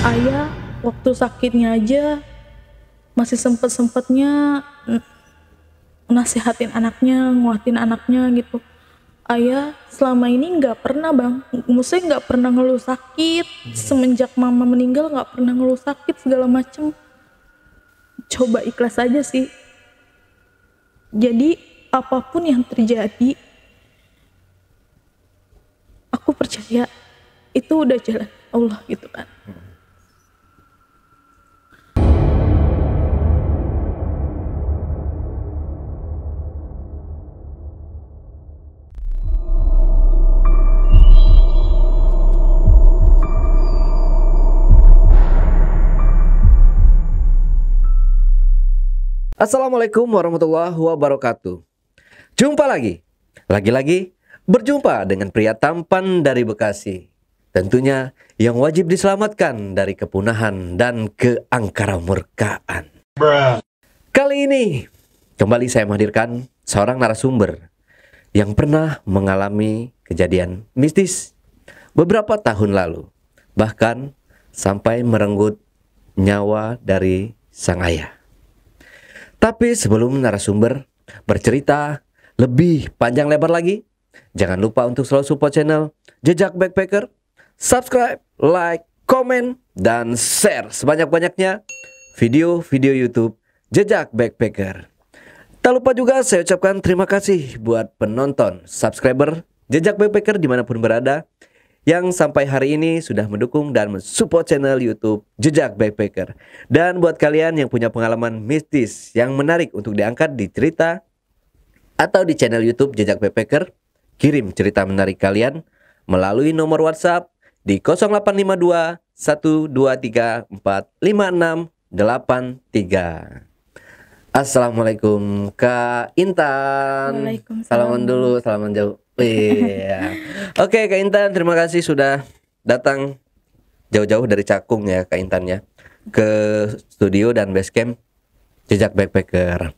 Ayah waktu sakitnya aja masih sempet-sempetnya nasihatin anaknya, nguatin anaknya gitu. Ayah selama ini nggak pernah bang, maksudnya nggak pernah ngeluh sakit. Semenjak mama meninggal nggak pernah ngeluh sakit segala macem. Coba ikhlas aja sih. Jadi apapun yang terjadi, aku percaya itu udah jalan Allah gitu kan. Assalamualaikum warahmatullahi wabarakatuh. Jumpa lagi berjumpa dengan pria tampan dari Bekasi. Tentunya yang wajib diselamatkan dari kepunahan dan keangkaramurkaan. Kali ini kembali saya menghadirkan seorang narasumber yang pernah mengalami kejadian mistis beberapa tahun lalu, bahkan sampai merenggut nyawa dari sang ayah. Tapi sebelum narasumber bercerita lebih panjang lebar lagi, jangan lupa untuk selalu support channel Jejak Backpacker, subscribe, like, komen, dan share sebanyak-banyaknya video-video YouTube Jejak Backpacker. Tak lupa juga saya ucapkan terima kasih buat penonton, subscriber Jejak Backpacker dimanapun berada, yang sampai hari ini sudah mendukung dan mensupport channel YouTube Jejak Backpacker. Dan buat kalian yang punya pengalaman mistis yang menarik untuk diangkat di cerita atau di channel YouTube Jejak Backpacker, kirim cerita menarik kalian melalui nomor WhatsApp di 0852 123 45683. Assalamualaikum Kak Intan. Waalaikumsalam. Salaman dulu, salaman jauh. Iya. Oke Kak Intan, terima kasih sudah datang jauh-jauh dari Cakung ya Kak Intan ya, ke studio dan basecamp Jejak Backpacker.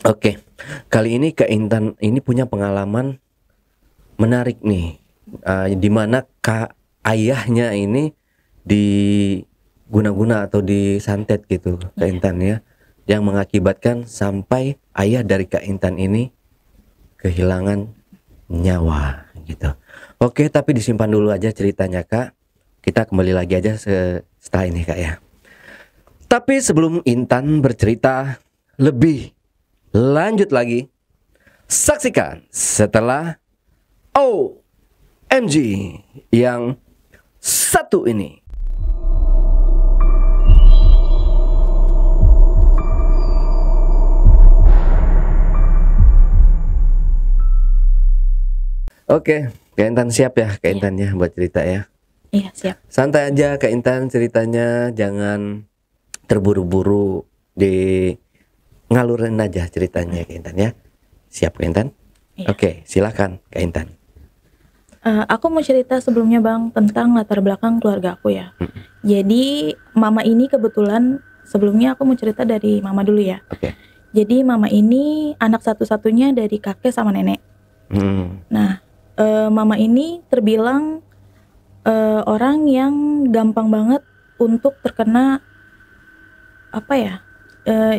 Oke, kali ini Kak Intan ini punya pengalaman menarik nih, di mana Kak ayahnya ini diguna-guna atau disantet gitu Kak Intan ya, yang mengakibatkan sampai ayah dari Kak Intan ini kehilangan nyawa gitu. Oke, tapi disimpan dulu aja ceritanya Kak. Kita kembali lagi aja setelah ini Kak ya. Tapi sebelum Intan bercerita lebih lanjut lagi, saksikan setelah OMG yang satu ini. Oke, Kak Intan siap ya Kak Intan ya buat cerita ya. Iya siap. Santai aja Kak Intan ceritanya, jangan terburu-buru, di ngalurin aja ceritanya Kak Intan ya. Siap Kak Intan? Iya. Oke, silakan Kak Intan. Aku mau cerita sebelumnya bang tentang latar belakang keluarga aku ya. Jadi mama ini kebetulan, sebelumnya aku mau cerita dari mama dulu ya. Oke. Jadi mama ini anak satu-satunya dari kakek sama nenek. Nah, mama ini terbilang orang yang gampang banget untuk terkena apa ya?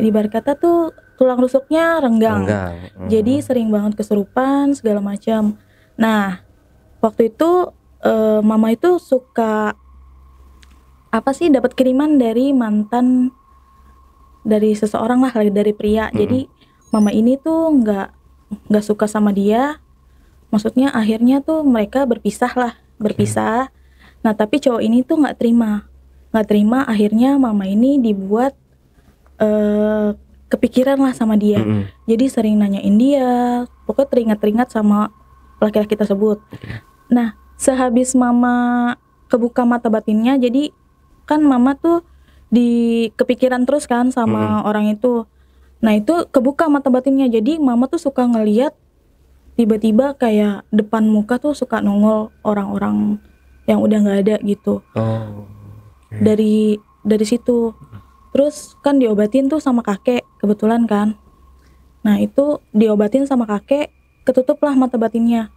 Ibarat kata tuh tulang rusuknya renggang. Jadi sering banget kesurupan segala macam. Nah, waktu itu mama itu suka apa sih, dapat kiriman dari mantan dari seseorang lah, dari pria. Jadi mama ini tuh nggak suka sama dia. Maksudnya akhirnya tuh mereka berpisah. Nah tapi cowok ini tuh nggak terima. Akhirnya mama ini dibuat kepikiran lah sama dia. Jadi sering nanyain dia, pokoknya teringat sama laki-laki tersebut. Nah sehabis mama kebuka mata batinnya, jadi kan mama tuh kepikiran terus kan sama orang itu. Nah itu kebuka mata batinnya, jadi mama tuh suka ngeliat tiba-tiba kayak depan muka tuh suka nongol orang-orang yang udah nggak ada gitu. Dari situ terus kan diobatin tuh sama kakek kebetulan kan. Nah itu diobatin sama kakek, ketutuplah mata batinnya.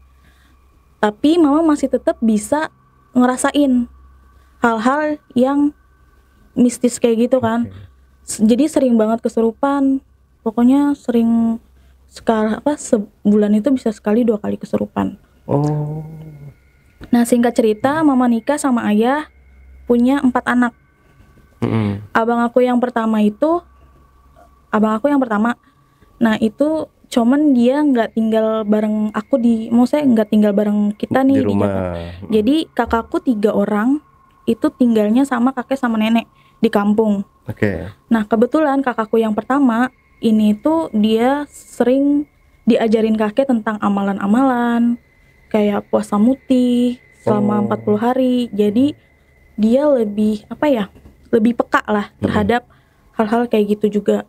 Tapi mama masih tetap bisa ngerasain hal-hal yang mistis kayak gitu kan. Jadi sering banget kesurupan. Pokoknya sering sebulan itu bisa sekali 2 kali kesurupan. Oh. Nah, singkat cerita, mama nikah sama ayah, punya 4 anak. Abang aku yang pertama, nah itu cuman dia nggak tinggal bareng aku maksudnya nggak tinggal bareng kita nih di Jakarta. Jadi kakakku 3 orang itu tinggalnya sama kakek sama nenek di kampung. Nah kebetulan kakakku yang pertama ini tuh dia sering diajarin kakek tentang amalan-amalan kayak puasa mutih selama 40 hari. Jadi dia lebih lebih peka lah terhadap hal-hal kayak gitu juga.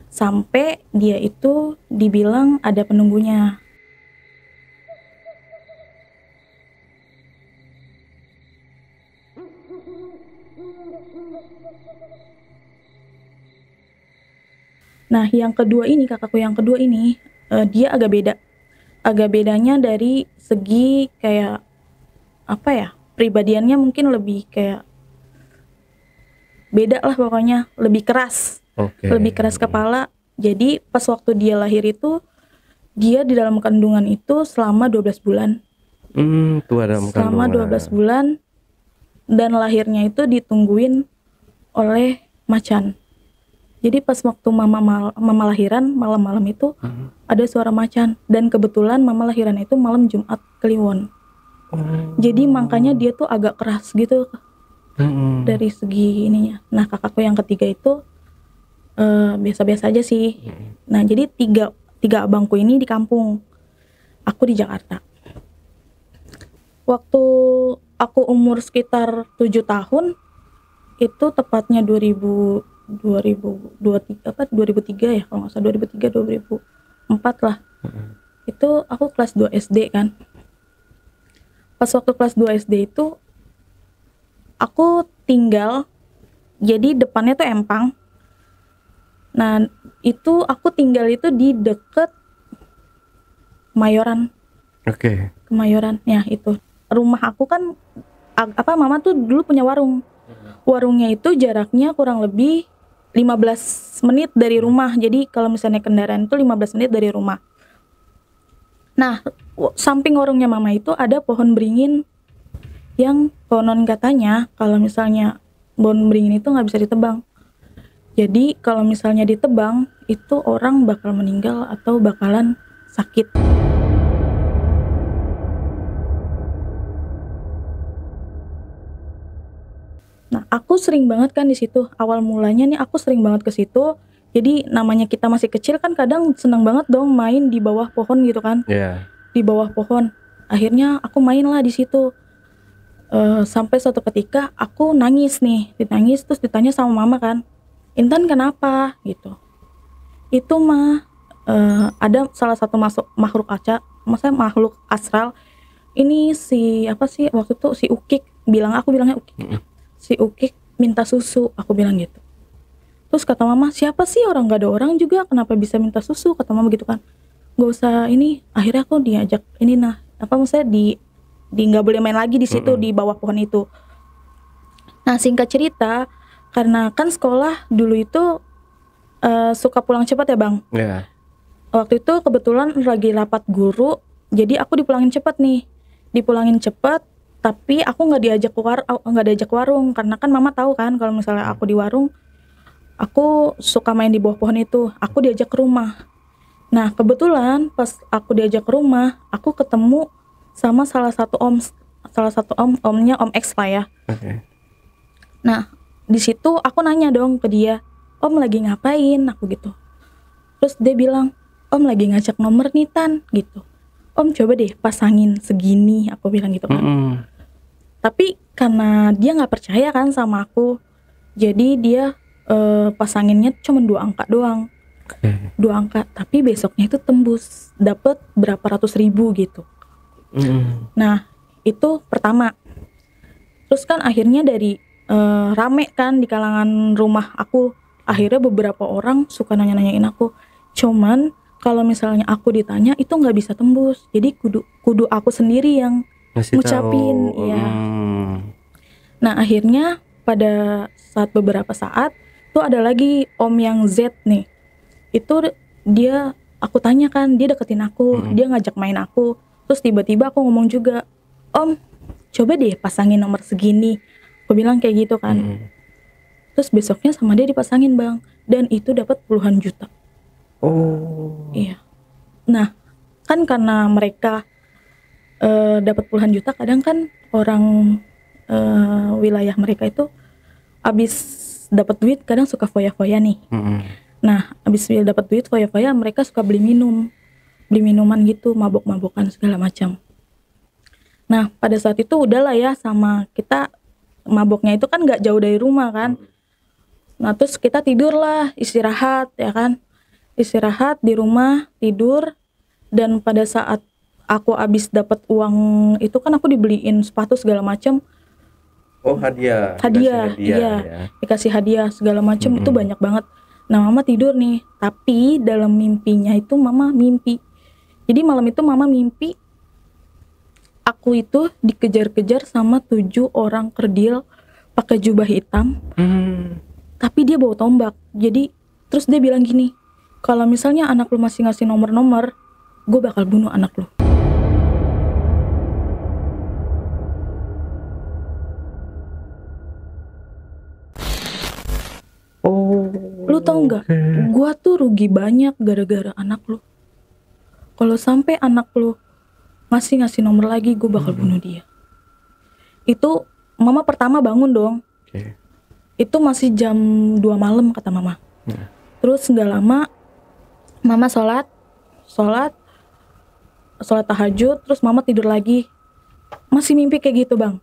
Sampai dia itu dibilang ada penunggunya. Nah, kakakku yang kedua ini, dia agak beda. Agak bedanya dari segi kayak pribadiannya mungkin lebih kayak beda lah pokoknya, lebih keras. Lebih keras kepala. Jadi pas waktu dia lahir itu, dia di dalam kandungan itu selama 12 bulan. Selama 12 bulan, dan lahirnya itu ditungguin oleh macan. Jadi pas waktu mama lahiran, malam-malam itu ada suara macan. Dan kebetulan mama lahiran itu malam Jumat Kliwon. Jadi makanya dia tuh agak keras gitu dari segi ininya. Nah kakakku yang ketiga itu biasa-biasa aja sih. Nah jadi tiga abangku ini di kampung, aku di Jakarta. Waktu aku umur sekitar 7 tahun, itu tepatnya 2003 ya kalau nggak salah, 2004 lah. Itu aku kelas 2 SD kan. Pas waktu kelas 2 SD itu aku tinggal, jadi depannya tuh empang. Nah itu aku tinggal itu di deket Kemayoran. Kemayoran ya itu. Rumah aku kan mama tuh dulu punya warung. Warungnya itu jaraknya kurang lebih 15 menit dari rumah. Jadi kalau misalnya kendaraan itu 15 menit dari rumah. Nah, samping warungnya mama itu ada pohon beringin yang konon katanya kalau misalnya pohon beringin itu nggak bisa ditebang. Jadi kalau misalnya ditebang itu orang bakal meninggal atau bakalan sakit. Nah, aku sering banget kan di situ. Awal mulanya nih aku sering banget ke situ. Jadi namanya kita masih kecil kan kadang senang banget dong main di bawah pohon gitu kan. Di bawah pohon. Akhirnya aku main lah di situ. Sampai suatu ketika aku nangis terus ditanya sama mama kan, "Intan kenapa?" gitu. Itu mah ada salah satu makhluk astral. Ini waktu itu si Ukik aku bilangnya Ukik. Si Ukik minta susu, aku bilang gitu. Terus kata mama, "Siapa sih, orang gak ada orang juga, kenapa bisa minta susu?" Kata mama gitu kan. "Gak usah ini." Akhirnya aku diajak di nggak boleh main lagi di situ di bawah pohon itu. Nah singkat cerita, karena kan sekolah dulu itu suka pulang cepat ya bang. Waktu itu kebetulan lagi rapat guru, jadi aku dipulangin cepat. Tapi aku nggak diajak warung karena kan mama tahu kan kalau misalnya aku di warung, aku suka main di bawah pohon itu. Aku diajak ke rumah. Nah kebetulan pas aku diajak ke rumah, aku ketemu sama salah satu omnya Om X lah ya. Nah di situ aku nanya dong ke dia, "Om lagi ngapain?" Aku gitu. Terus dia bilang, "Om lagi ngajak nomor nih Tan," gitu. "Om coba deh pasangin segini," aku bilang gitu kan. Tapi karena dia nggak percaya kan sama aku, jadi dia pasanginnya cuma 2 angka doang. 2 angka, tapi besoknya itu tembus, dapet berapa ratus ribu gitu. Nah itu pertama. Terus kan akhirnya dari rame kan di kalangan rumah aku. Akhirnya beberapa orang suka nanya-nanyain aku. Cuman kalau misalnya aku ditanya itu nggak bisa tembus. Jadi kudu aku sendiri yang ngucapin. Ya. Nah akhirnya pada beberapa saat tuh ada lagi om yang Z nih. Itu dia, aku tanya kan, dia deketin aku, dia ngajak main aku. Terus tiba-tiba aku ngomong juga, "Om, coba deh pasangin nomor segini." Aku bilang kayak gitu kan. Terus besoknya sama dia dipasangin Bang, dan itu dapat puluhan juta. Oh. Iya. Nah, kan karena mereka dapat puluhan juta, kadang kan orang wilayah mereka itu abis dapat duit kadang suka foya-foya nih. Nah, abis dapat duit foya-foya, mereka suka beli minuman gitu, mabok-mabokan segala macam. Nah, pada saat itu udahlah ya, sama kita maboknya itu kan nggak jauh dari rumah kan. Nah, terus kita tidurlah, istirahat ya kan. Istirahat di rumah, tidur. Dan pada saat aku abis dapat uang itu kan aku dibeliin sepatu segala macam. Oh, hadiah. Hadiah, iya. Ya. Dikasih hadiah segala macam, itu banyak banget. Nah, mama tidur nih, tapi dalam mimpinya itu mama mimpi. Jadi malam itu mama mimpi aku itu dikejar-kejar sama 7 orang kerdil pakai jubah hitam. Tapi dia bawa tombak. Jadi terus dia bilang gini, kalau misalnya anak lu masih ngasih nomor-nomor, gue bakal bunuh anak lu. Oh. Lu tau nggak? Gue tuh rugi banyak gara-gara anak lu. Kalau sampai anak lu ngasih nomor lagi, gue bakal bunuh dia. Itu mama pertama bangun dong. Itu masih jam 2 malam kata mama. Terus nggak lama mama sholat tahajud, terus mama tidur lagi, masih mimpi kayak gitu Bang.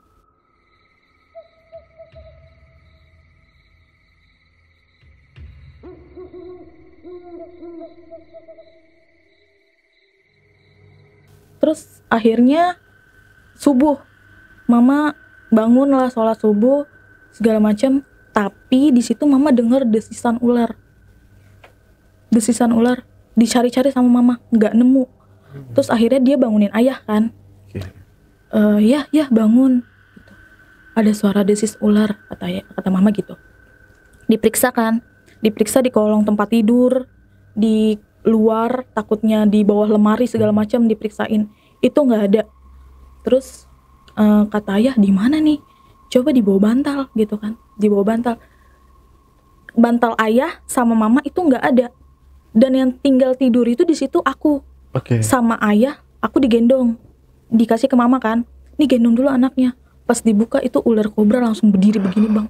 Terus akhirnya subuh mama bangun lah, sholat subuh segala macam, tapi di situ mama dengar desisan ular, dicari-cari sama mama, nggak nemu. Terus akhirnya dia bangunin ayah kan. Ya bangun gitu. Ada suara desis ular kata mama gitu. Diperiksa di kolong tempat tidur, di luar, takutnya di bawah lemari segala macam diperiksain, itu nggak ada. Terus kata ayah, di mana nih? Coba dibawa bantal gitu kan, dibawa bantal ayah sama mama itu nggak ada. Dan yang tinggal tidur itu di situ aku. Sama ayah, aku digendong, dikasih ke mama kan, nih gendong dulu anaknya. Pas dibuka itu ular kobra langsung berdiri begini Bang.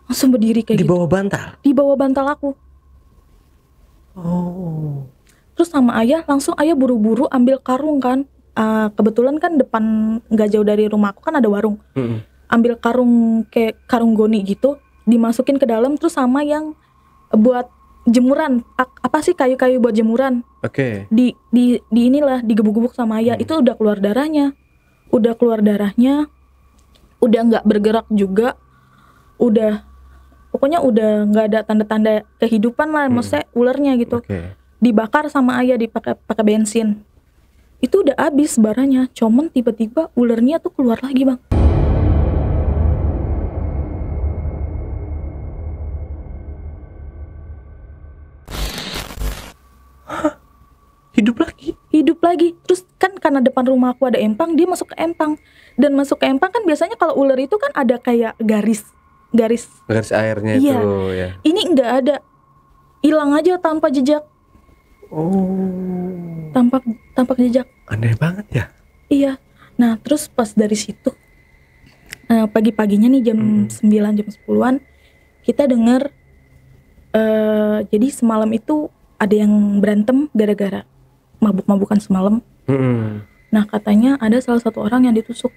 Langsung berdiri kayak di gitu. bawah bantal? Di bawah bantal aku. Oh. Terus sama ayah, langsung ayah buru-buru ambil karung kan. Kebetulan kan depan nggak jauh dari rumah aku kan ada warung. Ambil karung kayak karung goni gitu, dimasukin ke dalam, terus sama yang buat jemuran, apa sih, kayu-kayu buat jemuran. Di inilah digebuk-gebuk sama ayah. Itu udah keluar darahnya, udah nggak bergerak juga, pokoknya udah nggak ada tanda-tanda kehidupan lah, maksudnya ularnya gitu. Dibakar sama ayah, pakai bensin. Itu udah habis baranya, cuman tiba-tiba ularnya tuh keluar lagi Bang. Hidup lagi. Terus kan karena depan rumah aku ada empang, dia masuk ke empang. Dan masuk ke empang kan biasanya kalau ular itu kan ada kayak garis airnya iya. Itu ya. Ini nggak ada, hilang aja tanpa jejak. Tanpa jejak. Aneh banget ya. Iya. Nah terus pas dari situ pagi-paginya nih jam 9, jam 10-an kita dengar jadi semalam itu ada yang berantem gara-gara mabuk-mabukan semalam. Nah katanya ada salah satu orang yang ditusuk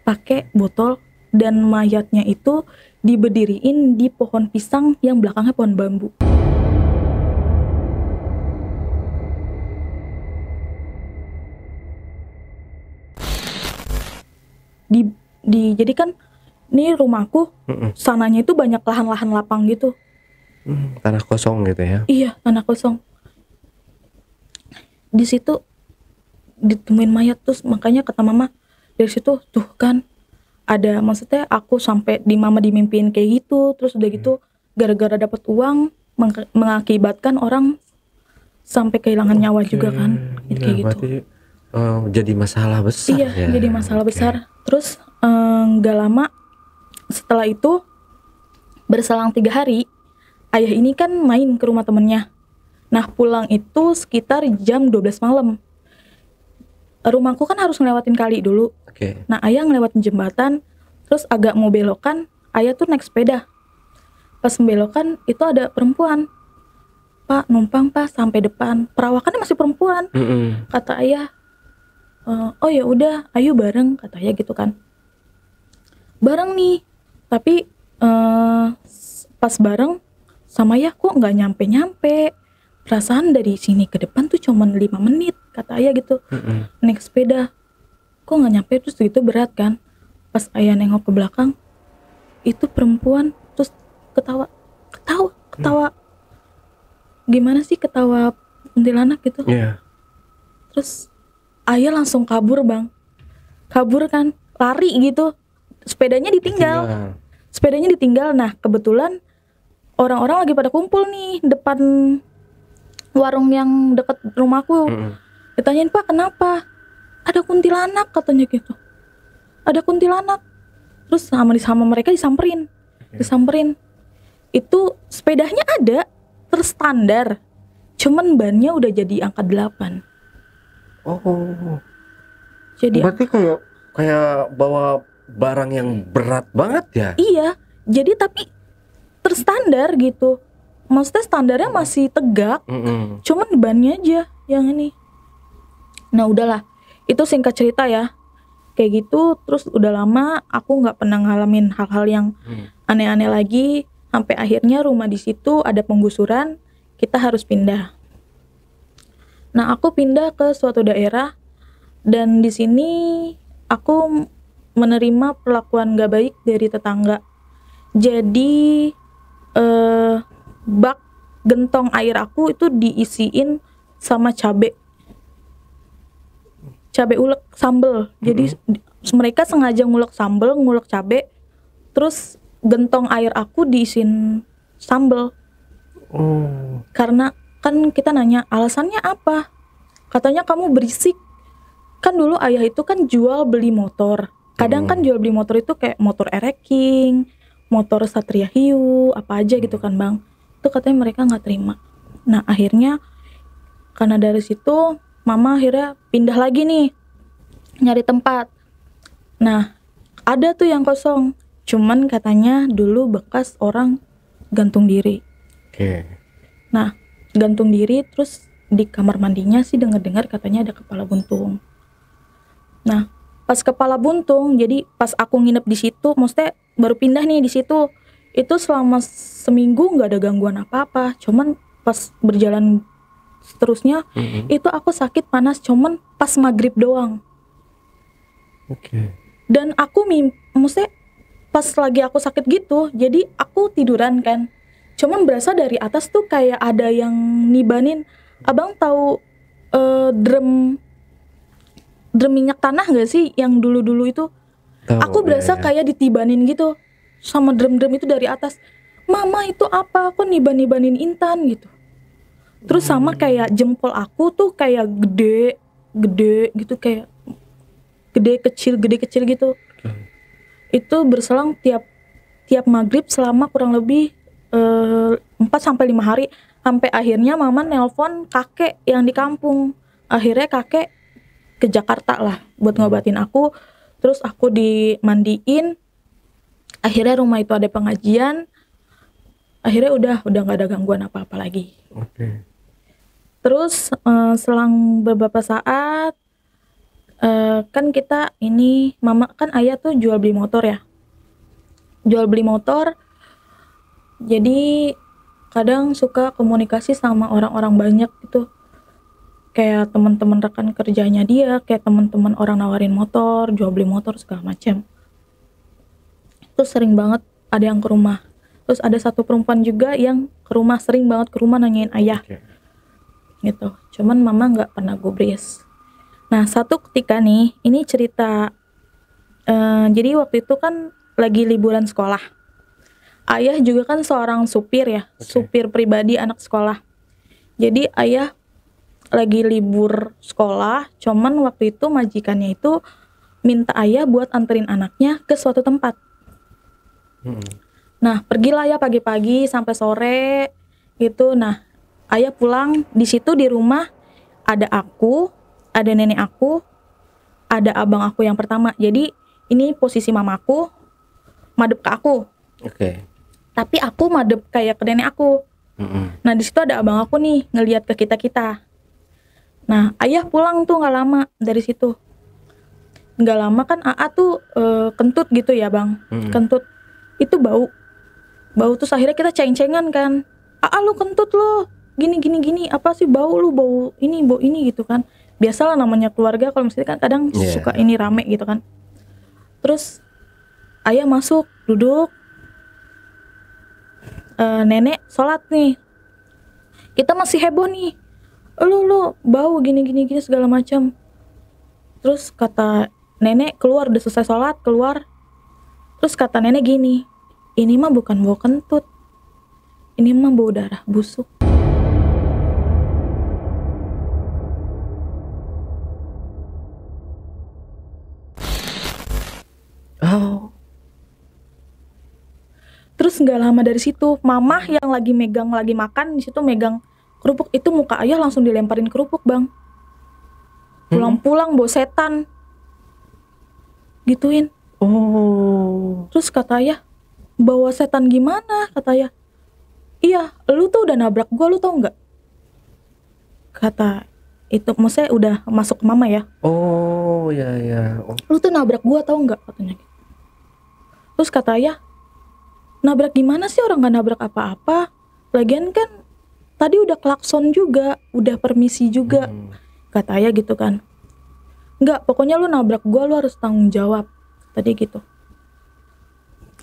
pakai botol, dan mayatnya itu diberdiriin di pohon pisang yang belakangnya pohon bambu. Jadi kan ini rumahku sananya itu banyak lahan-lahan lapang gitu. Tanah kosong gitu ya. Iya, tanah kosong. Di situ ditemuin mayat, terus makanya kata mama dari situ tuh kan ada, maksudnya aku sampai di mama dimimpiin kayak gitu, terus udah gitu gara-gara dapat uang mengakibatkan orang sampai kehilangan nyawa juga kan, kayak gitu. Berarti jadi masalah besar. Iya, ya. jadi masalah besar. Terus nggak lama setelah itu, berselang 3 hari, ayah ini kan main ke rumah temennya. Nah pulang itu sekitar jam 12 malam. Rumahku kan harus ngelewatin kali dulu. Nah ayah ngelewatin jembatan, terus agak mau belokan, ayah tuh naik sepeda. Pas membelokan itu ada perempuan. Pak, numpang pak sampai depan. Perawakannya masih perempuan. Kata ayah, oh ya udah, ayo bareng, kata ayah gitu kan. Bareng nih, tapi pas bareng sama ayah kok nggak nyampe. Perasaan dari sini ke depan tuh cuman 5 menit, kata ayah gitu. Naik sepeda, kok nggak nyampe, terus gitu berat kan. Pas ayah nengok ke belakang, itu perempuan, terus ketawa. Gimana sih ketawa kuntilanak gitu. Terus ayah langsung kabur bang, kabur kan, lari gitu. Sepedanya ditinggal. Nah kebetulan orang-orang lagi pada kumpul nih depan warung yang dekat rumahku. Ditanyain, Pak kenapa? Ada kuntilanak, katanya gitu. Ada kuntilanak. Terus sama mereka disamperin. Itu sepedanya ada, terstandar, cuman bannya udah jadi angka 8. Jadi berarti kayak bawa barang yang berat banget ya. Iya, jadi tapi terstandar gitu. Maksudnya standarnya masih tegak, cuman bannya aja yang ini. Nah udahlah, itu singkat cerita ya, kayak gitu. Terus udah lama aku nggak pernah ngalamin hal-hal yang aneh-aneh lagi. Sampai akhirnya rumah di situ ada penggusuran, kita harus pindah. Nah aku pindah ke suatu daerah, dan di sini aku menerima perlakuan gak baik dari tetangga. Jadi bak gentong air aku itu diisiin sama cabe ulek sambel. Jadi mereka sengaja ngulek sambel, ngulek cabe, terus gentong air aku diisiin sambel. Karena kan kita nanya alasannya apa, katanya kamu berisik. Kan dulu ayah itu kan jual beli motor. Kadang kan jual beli motor itu kayak motor Ereking, motor Satria Hiu, apa aja gitu kan bang. Itu katanya mereka nggak terima. Nah akhirnya karena dari situ mama akhirnya pindah lagi nih, nyari tempat. Nah ada tuh yang kosong, cuman katanya dulu bekas orang gantung diri. Nah gantung diri, terus di kamar mandinya sih dengar-dengar katanya ada kepala buntung. Nah pas kepala buntung, jadi pas aku nginep di situ, maksudnya baru pindah nih di situ, itu selama seminggu nggak ada gangguan apa-apa. Cuman pas berjalan seterusnya itu aku sakit panas, cuman pas maghrib doang. Dan aku maksudnya pas lagi aku sakit gitu, jadi aku tiduran kan, cuman berasa dari atas tuh kayak ada yang nibanin. Abang tahu drum minyak tanah gak sih yang dulu-dulu itu? Aku berasa kayak ditibanin gitu sama drum itu dari atas. Mama itu apa? Aku nibanin Intan gitu. Terus sama kayak jempol aku tuh kayak gede gitu, kayak gede kecil gitu. Itu berselang tiap maghrib selama kurang lebih 4-5 hari. Sampai akhirnya mama nelpon kakek yang di kampung. Akhirnya kakek ke Jakarta lah buat ngobatin aku. Terus aku dimandiin. Akhirnya rumah itu ada pengajian. Akhirnya udah gak ada gangguan apa-apa lagi. Terus selang beberapa saat, kan kita ini, mama kan ayah tuh jual beli motor ya. Jadi kadang suka komunikasi sama orang-orang banyak gitu. Kayak teman-teman rekan kerjanya dia, kayak teman-teman orang nawarin motor, jual beli motor segala macam. Terus sering banget ada yang ke rumah. Terus ada satu perempuan juga yang ke rumah, sering banget ke rumah nanyain ayah. Gitu. Cuman mama nggak pernah gubris. Nah, satu ketika nih, ini cerita, jadi waktu itu kan lagi liburan sekolah. Ayah juga kan seorang supir ya, supir pribadi anak sekolah. Jadi ayah lagi libur sekolah, cuman waktu itu majikannya itu minta ayah buat anterin anaknya ke suatu tempat. Nah, pergilah ya pagi-pagi sampai sore gitu. Nah, ayah pulang, di situ di rumah ada aku, ada nenek aku, ada abang aku yang pertama. Jadi ini posisi mamaku madep ke aku. Tapi aku madep kayak ke nenek aku. Nah, di situ ada abang aku nih ngelihat ke kita-kita. Nah, ayah pulang tuh nggak lama dari situ. Nggak lama kan AA tuh kentut gitu ya bang, kentut itu bau terus akhirnya kita ceng-cengan kan, AA lu kentut lo, gini apa sih, bau ini gitu kan. Biasalah namanya keluarga kalau misalnya kan kadang suka ini rame gitu kan. Terus ayah masuk duduk, nenek sholat nih, kita masih heboh nih, lu bau gini segala macam. Terus kata nenek keluar, udah selesai sholat keluar. Terus kata nenek gini, ini mah bukan bau kentut, ini mah bau darah busuk. Terus nggak lama dari situ, mamah yang lagi makan di situ megang kerupuk, itu muka ayah langsung dilemparin kerupuk bang. Pulang-pulang bau setan, gituin. Terus kata ayah, bawa setan gimana? Kata ayah, iya, lu tuh udah nabrak gua, lu tau nggak? Kata itu, maksudnya udah masuk ke mama ya. Lu tuh nabrak gua tau nggak? Katanya. Terus kata ayah, nabrak gimana sih, orang nggak nabrak apa-apa. Lagian kan tadi udah klakson juga, udah permisi juga. Kata ayah gitu kan. Nggak, pokoknya lu nabrak gua, lu harus tanggung jawab. Tadi gitu.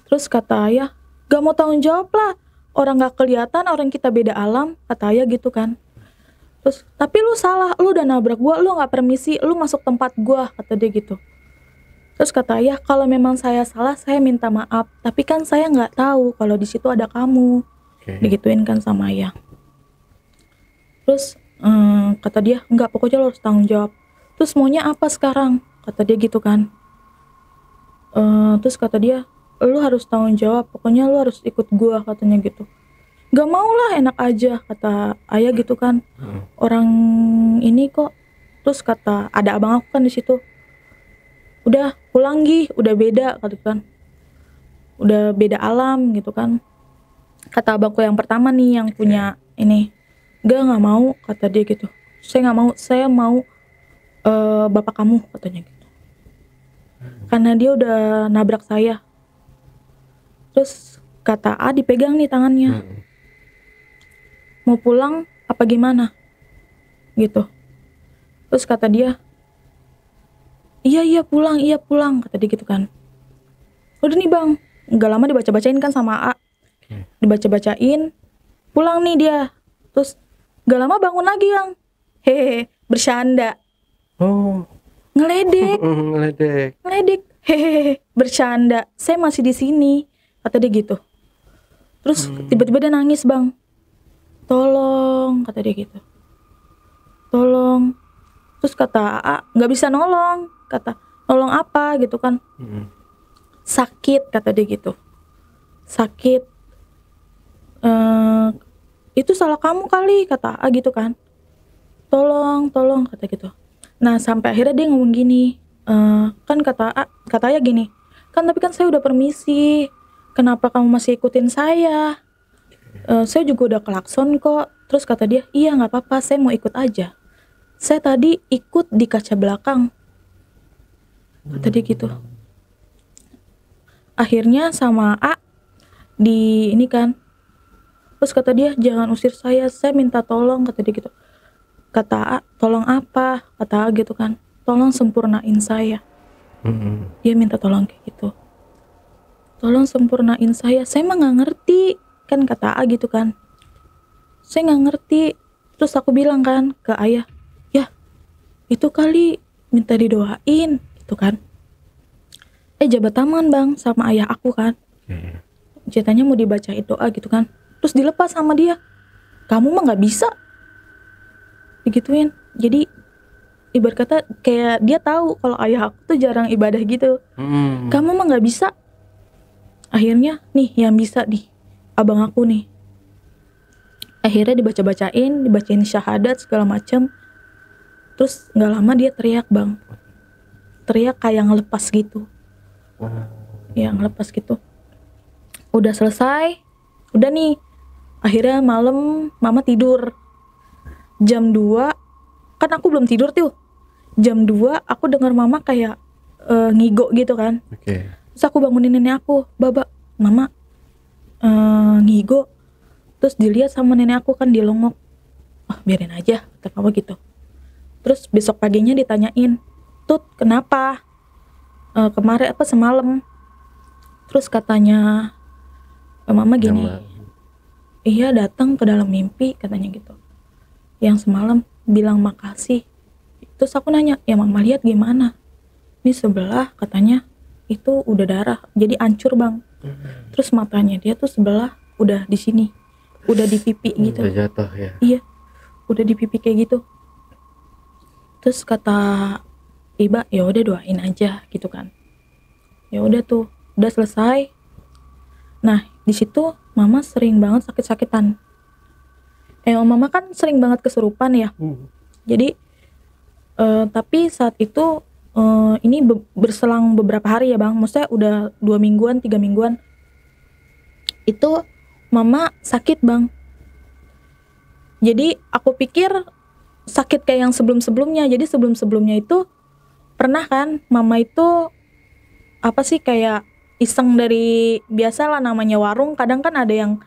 Terus kata ayah, gak mau tanggung jawab lah, orang gak kelihatan, orang kita beda alam. Kata ayah gitu kan. Terus, tapi lu salah, lu udah nabrak gua, lu gak permisi, lu masuk tempat gua. Kata dia gitu. Terus kata ayah, kalau memang saya salah, saya minta maaf, tapi kan saya gak tahu kalau di situ ada kamu. Digituin kan sama ayah. Terus kata dia, enggak, pokoknya lu harus tanggung jawab. Terus maunya apa sekarang? Kata dia gitu kan. Terus kata dia, lu harus tanggung jawab, pokoknya lu harus ikut gua, katanya gitu. Gak mau lah, enak aja, kata ayah gitu kan. Orang ini kok. Terus kata ada abang aku kan di situ, udah pulang Gi, udah beda, kata kan, udah beda alam gitu kan. Kata abangku yang pertama nih yang punya ini, gak mau, kata dia gitu. Saya gak mau, saya mau bapak kamu, katanya gitu. Karena dia udah nabrak saya. Terus kata A dipegang nih tangannya. Mau pulang apa gimana? Gitu. Terus kata dia, iya pulang, kata dia gitu kan. Udah nih bang, gak lama dibaca-bacain kan sama A. Dibaca-bacain, pulang nih dia. Terus gak lama bangun lagi yang bercanda. Ngeledek, bercanda. Saya masih di sini, kata dia gitu. Terus tiba-tiba dia nangis bang. Tolong, kata dia gitu. Tolong. Terus kata A, nggak bisa nolong. Kata, nolong apa gitu kan? Sakit, kata dia gitu. Sakit. Itu salah kamu kali, kata A gitu kan. Tolong, kata gitu. Nah sampai akhirnya dia ngomong gini, kan kata ayah gini, kan tapi kan saya udah permisi, kenapa kamu masih ikutin saya? Saya juga udah klakson kok. Terus kata dia, iya nggak apa-apa, saya mau ikut aja. Saya tadi ikut di kaca belakang, kata dia gitu. Akhirnya sama A di ini kan. Terus kata dia, jangan usir saya minta tolong, kata dia gitu. Kata A, tolong apa? Kata A gitu kan, tolong sempurnain saya. Dia minta tolong kayak gitu. tolong sempurnain saya mah nggak ngerti kan, kata A gitu kan, saya nggak ngerti. Terus aku bilang kan ke ayah, ya itu kali minta didoain gitu kan. Jabat tangan bang sama ayah aku kan, ceritanya mau dibacain doa gitu kan, terus dilepas sama dia, kamu mah nggak bisa digituin. Jadi ibarat kata kayak dia tahu kalau ayah aku tuh jarang ibadah gitu. Kamu mah nggak bisa. Akhirnya nih yang bisa nih abang aku nih, akhirnya dibacain syahadat segala macam. Terus nggak lama dia teriak bang, teriak kayak ngelepas gitu, ya ngelepas gitu. Udah selesai, udah nih, akhirnya malam mama tidur jam 2, kan aku belum tidur tuh. Jam 2 aku dengar mama kayak ngigo gitu kan. Terus aku bangunin nenek aku, baba mama ngigo. Terus dilihat sama nenek aku kan dilongok, biarin aja kata papa gitu. Terus besok paginya ditanyain, Tut kenapa kemarin apa semalam. Terus katanya mama gini, iya datang ke dalam mimpi katanya gitu, yang semalam bilang makasih. Terus aku nanya, ya mama lihat gimana? Ini sebelah katanya itu udah darah, jadi hancur bang. Terus matanya dia tuh sebelah udah di sini, udah di pipi gitu. Udah jatuh ya? Iya, udah di pipi kayak gitu. Terus kata Iba, ya udah doain aja gitu kan. Ya udah tuh, udah selesai. Nah di situ mama sering banget sakit-sakitan. Mama kan sering banget kesurupan ya. Jadi tapi saat itu ini berselang beberapa hari ya bang, maksudnya udah 2 mingguan 3 mingguan itu mama sakit bang. Jadi aku pikir sakit kayak yang sebelum-sebelumnya. Jadi sebelum-sebelumnya itu pernah kan mama itu apa sih kayak iseng dari, biasalah namanya warung kadang kan ada yang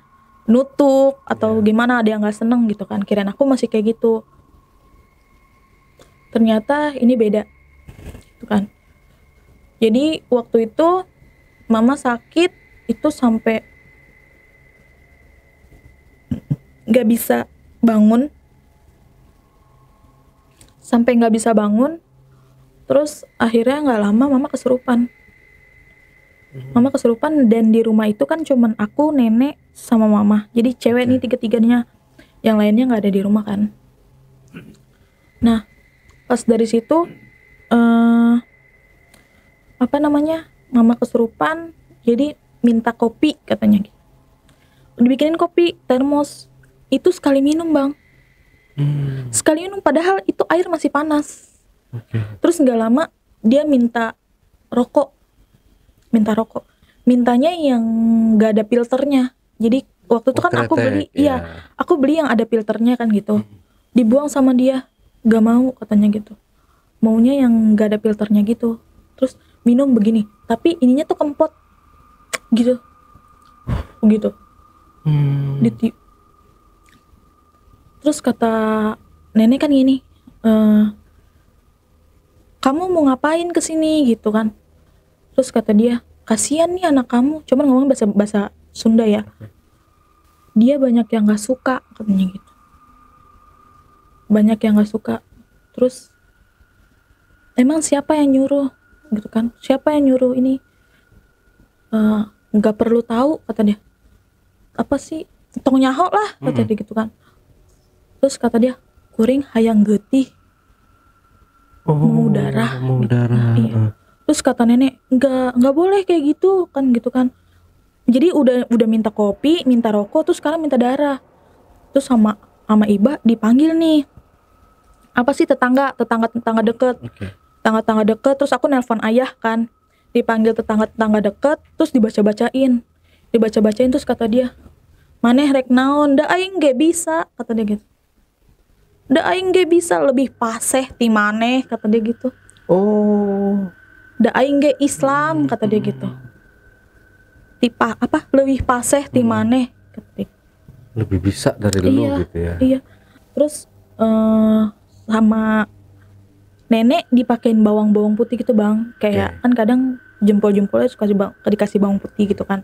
nutup atau gimana, ada yang nggak seneng gitu kan. Kirain aku masih kayak gitu, ternyata ini beda gitu kan. Jadi waktu itu mama sakit itu sampai nggak bisa bangun, terus akhirnya nggak lama mama kesurupan. Dan di rumah itu kan cuman aku, nenek sama mama, jadi cewek nih tiga-tiganya, yang lainnya nggak ada di rumah kan. Nah pas dari situ mama kesurupan, jadi minta kopi katanya, dibikinin kopi termos. Itu sekali minum bang, sekali minum padahal itu air masih panas. Terus nggak lama dia minta rokok, mintanya yang nggak ada filternya. Jadi waktu itu kan aku beli, aku beli yang ada filternya kan gitu. Dibuang sama dia, nggak mau katanya gitu, maunya yang nggak ada filternya gitu. Terus minum begini, tapi ininya tuh kempot gitu. Terus kata nenek kan gini, kamu mau ngapain kesini gitu kan. Terus kata dia, kasihan nih anak kamu, cuman ngomong bahasa Sunda ya, dia banyak yang nggak suka katanya gitu, banyak yang nggak suka. Terus emang siapa yang nyuruh gitu kan, siapa yang nyuruh ini, nggak perlu tahu kata dia, apa sih tong nyaho lah kata dia gitu kan. Terus kata dia, kuring hayang getih mau darah. Iya. Terus kata nenek, nggak boleh kayak gitu kan. Jadi udah minta kopi, minta rokok, terus sekarang minta darah. Terus sama Iba dipanggil nih, apa sih tetangga deket. Tetangga deket. Terus aku nelpon ayah kan, dipanggil tetangga deket, terus dibacain. Terus kata dia, maneh rek naon, da aing ge bisa kata dia gitu. Da aing ge bisa lebih paseh ti maneh kata dia gitu. Da aing ge Islam kata dia gitu. Tipa apa lebih paseh ti maneh kata dia. Lebih bisa dari lu gitu ya. Iya. Terus sama nenek dipakein bawang putih gitu bang, kayak kan kadang jempol-jempolnya suka dikasih bawang putih gitu kan.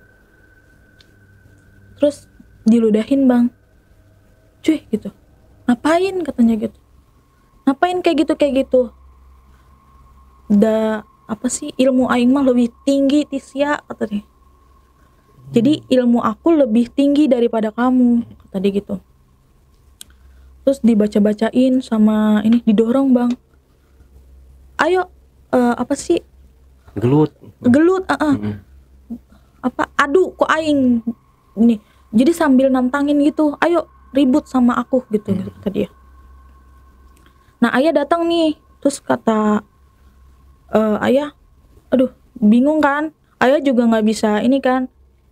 Terus diludahin bang, cuy gitu, ngapain katanya gitu, ngapain kayak gitu. Apa sih, ilmu aing mah lebih tinggi Tisya katanya. Jadi ilmu aku lebih tinggi daripada kamu kata dia gitu. Terus dibaca-bacain sama ini, didorong bang, ayo apa sih, gelut apa, adu ku aing nih. Jadi sambil nantangin gitu, ayo ribut sama aku gitu, gitu kata dia. Nah ayah datang nih, terus kata ayah, aduh bingung kan, ayah juga nggak bisa ini kan.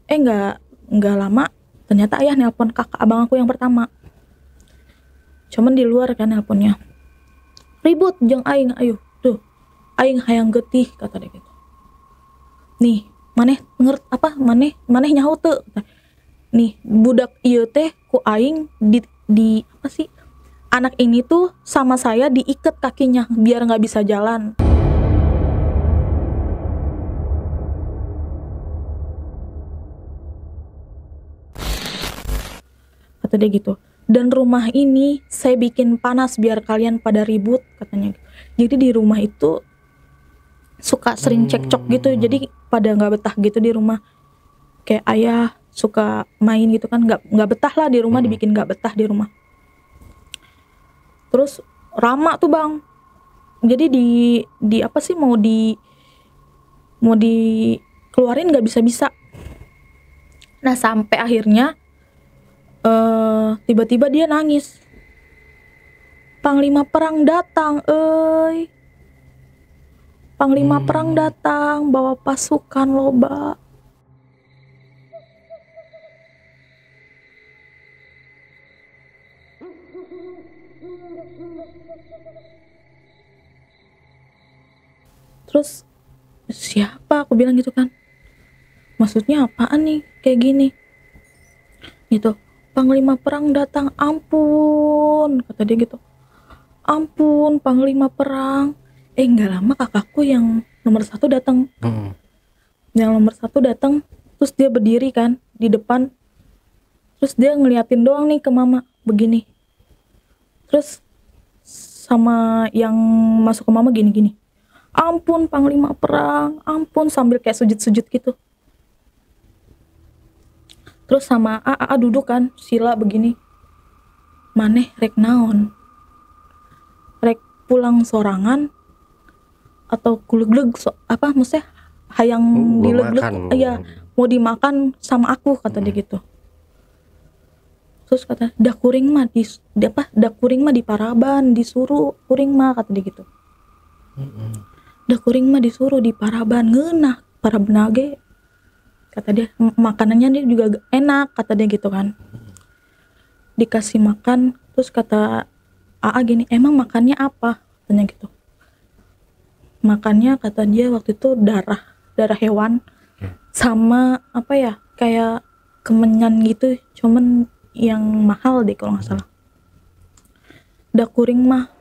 Nggak lama ternyata ayah nelpon kakak abang aku yang pertama, cuman di luar kan nelponnya, ribut jeung aing, ayo tuh aing hayang getih kata dia gitu. Nih maneh maneh nyaho teu, nih budak ieu teh ku aing di apa sih, anak ini tuh sama saya diikat kakinya biar nggak bisa jalan. Kata dia gitu. Dan rumah ini saya bikin panas biar kalian pada ribut katanya. Jadi di rumah itu suka sering cekcok gitu, jadi pada nggak betah gitu di rumah. Kayak ayah suka main gitu kan, nggak betah lah di rumah, dibikin nggak betah di rumah. Terus Rama tuh bang, jadi di apa sih, mau dikeluarin nggak bisa. Nah sampai akhirnya tiba-tiba dia nangis, Panglima perang datang, Panglima perang datang bawa pasukan loba. Terus siapa, aku bilang gitu kan, maksudnya apaan nih kayak gini gitu. Panglima perang datang, ampun kata dia gitu, ampun Panglima perang. Nggak lama kakakku yang nomor 1 datang. Yang nomor 1 datang, terus dia berdiri kan di depan, terus dia ngeliatin doang nih ke mama begini, terus sama yang masuk ke mama gini, ampun Panglima perang, ampun, sambil kayak sujud-sujud gitu. Terus sama AA duduk kan, sila begini, maneh rek naon, rek pulang sorangan atau kulegleg apa maksudnya hayang dilegleg, iya mau dimakan sama aku kata dia gitu. Terus kata dah kuring mah di Paraban disuruh kuring mah kata dia gitu. Dah kuring mah disuruh di Paraban, ngeunah Paraban ge kata dia, makanannya dia juga enak kata dia gitu kan. Dikasih makan, terus kata AA gini, emang makannya apa katanya gitu. Makannya kata dia waktu itu darah hewan sama apa ya, kayak kemenyan gitu, cuman yang mahal deh kalau nggak salah. Dah kuring mah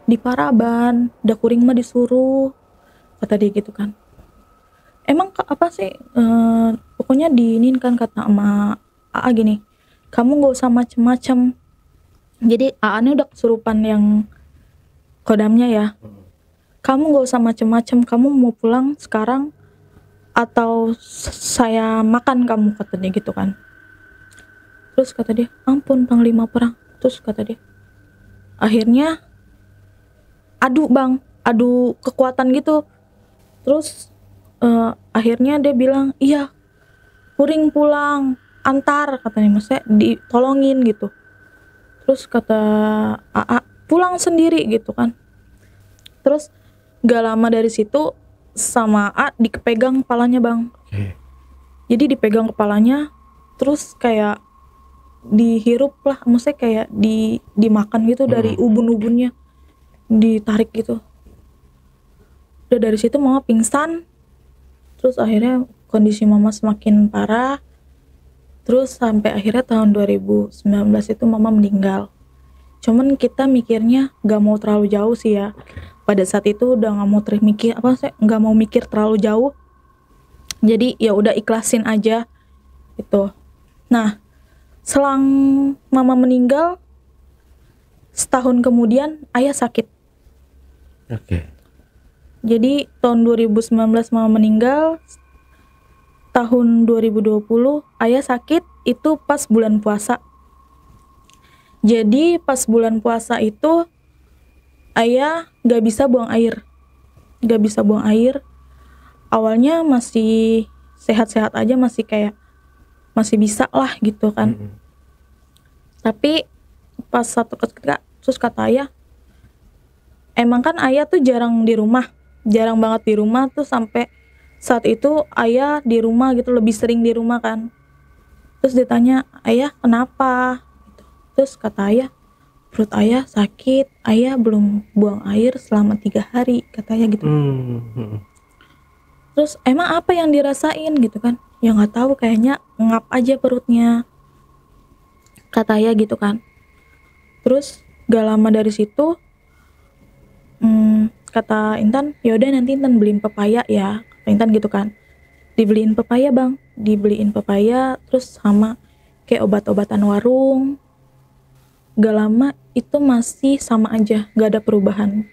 di Paraban, dah kuring mah disuruh kata dia gitu kan. Emang apa sih, pokoknya diinin kan kata sama AA gini, kamu gak usah macem-macem. Jadi AA ini udah kesurupan yang kodamnya ya, kamu gak usah macem-macem, kamu mau pulang sekarang atau saya makan kamu kata dia gitu kan. Terus kata dia, ampun Panglima perang. Terus kata dia, akhirnya adu bang, adu kekuatan gitu. Terus akhirnya dia bilang, iya kuring pulang antar katanya, maksudnya ditolongin gitu. Terus kata AA, pulang sendiri gitu kan. Terus gak lama dari situ sama AA dikepegang kepalanya bang. Jadi dipegang kepalanya, terus kayak dihirup lah, maksudnya kayak dimakan gitu dari ubun-ubunnya, ditarik gitu. Udah dari situ mama pingsan. Terus akhirnya kondisi mama semakin parah. Terus sampai akhirnya tahun 2019 itu mama meninggal. Cuman kita mikirnya gak mau terlalu jauh sih ya. Pada saat itu udah gak mau mikir terlalu jauh. Jadi ya udah ikhlasin aja gitu. Nah, selang mama meninggal, setahun kemudian ayah sakit. Oke. Jadi tahun 2019 mama meninggal, tahun 2020 ayah sakit itu pas bulan puasa. Jadi pas bulan puasa itu ayah gak bisa buang air. Gak bisa buang air. Awalnya masih sehat-sehat aja, masih kayak masih bisa lah gitu kan. Tapi pas satu ketika terus kata ayah, emang kan ayah tuh jarang di rumah, jarang banget di rumah tuh, sampai saat itu ayah di rumah gitu, lebih sering di rumah kan. Terus ditanya, ayah kenapa? Gitu. Terus kata ayah, perut ayah sakit, ayah belum buang air selama 3 hari, katanya gitu. Terus emang apa yang dirasain gitu kan? Ya nggak tahu, kayaknya ngap aja perutnya, kata ayah gitu kan. Terus gak lama dari situ, kata Intan, yaudah nanti Intan beliin pepaya ya, kata Intan gitu kan. Dibeliin pepaya bang, dibeliin pepaya, terus sama kayak obat-obatan warung. Gak lama itu masih sama aja, gak ada perubahan.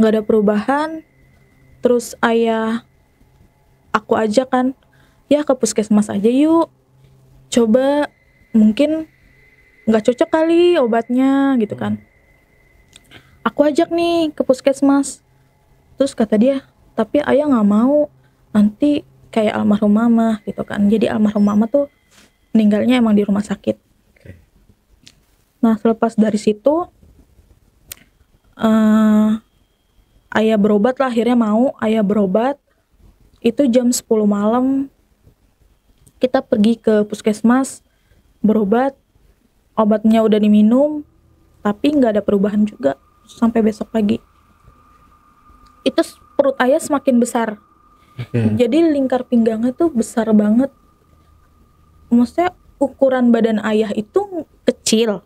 Gak ada perubahan. Terus ayah, aku aja kan, ya ke puskesmas aja yuk, coba mungkin gak cocok kali obatnya gitu kan. Aku ajak nih ke puskesmas. Terus kata dia, tapi ayah gak mau, nanti kayak almarhum mama gitu kan. Jadi almarhum mama tuh meninggalnya emang di rumah sakit. Nah selepas dari situ ayah berobat lah, akhirnya mau ayah berobat. Itu jam 10 malam kita pergi ke puskesmas berobat, obatnya udah diminum, tapi nggak ada perubahan juga sampai besok pagi. Itu perut ayah semakin besar. Jadi lingkar pinggangnya tuh besar banget. Maksudnya ukuran badan ayah itu kecil,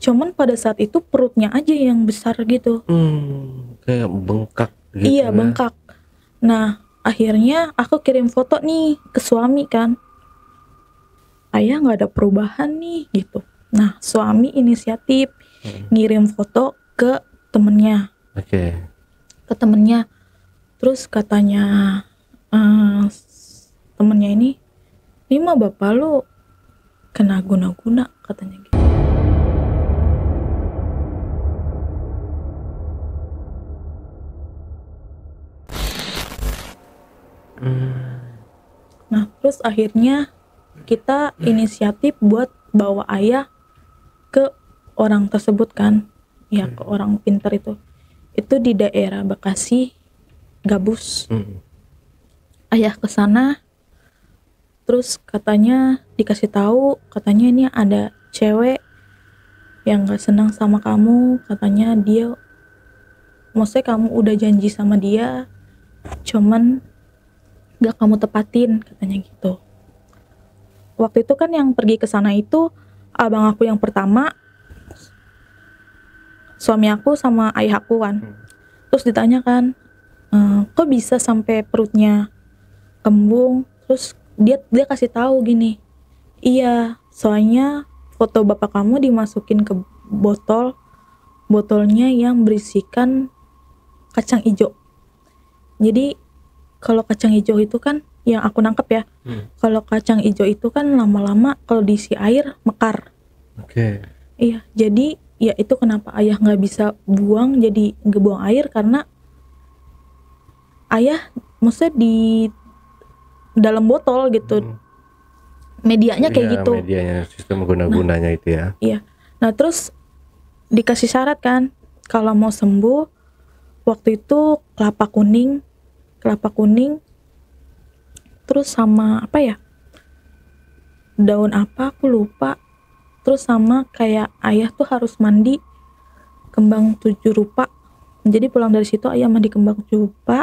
cuman pada saat itu perutnya aja yang besar gitu. Kayak bengkak gitu. Iya, bengkak. Nah akhirnya aku kirim foto nih ke suami kan, ayah nggak ada perubahan nih gitu. Nah suami inisiatif ngirim foto ke temennya. Ke temennya. Terus katanya temennya ini mah bapak lu kena guna-guna, katanya gitu. Nah terus akhirnya kita inisiatif buat bawa ayah ke orang tersebut kan, ya ke orang pintar itu di daerah Bekasi, Gabus. Ayah ke sana, terus katanya dikasih tahu, katanya ini ada cewek yang gak senang sama kamu, katanya dia, maksudnya kamu udah janji sama dia, cuman gak kamu tepatin, katanya gitu. Waktu itu kan yang pergi ke sana itu abang aku yang pertama, suami aku sama ayah aku kan. Terus ditanya kan, kok bisa sampai perutnya kembung? Terus dia kasih tahu gini, iya soalnya foto bapak kamu dimasukin ke botolnya yang berisikan kacang hijau. Jadi kalau kacang hijau itu kan, yang aku nangkep ya, kalau kacang hijau itu kan lama-lama kalau diisi air mekar. Iya, jadi ya itu kenapa ayah nggak bisa buang, jadi nggak buang air, karena ayah maksudnya di dalam botol gitu, medianya kayak gitu. Medianya, sistem guna-gunanya itu ya. Iya. Nah terus dikasih syarat kan, kalau mau sembuh waktu itu kelapa kuning, terus sama apa ya, daun apa aku lupa, terus sama kayak ayah tuh harus mandi kembang 7 rupa. Jadi pulang dari situ ayah mandi kembang 7 rupa.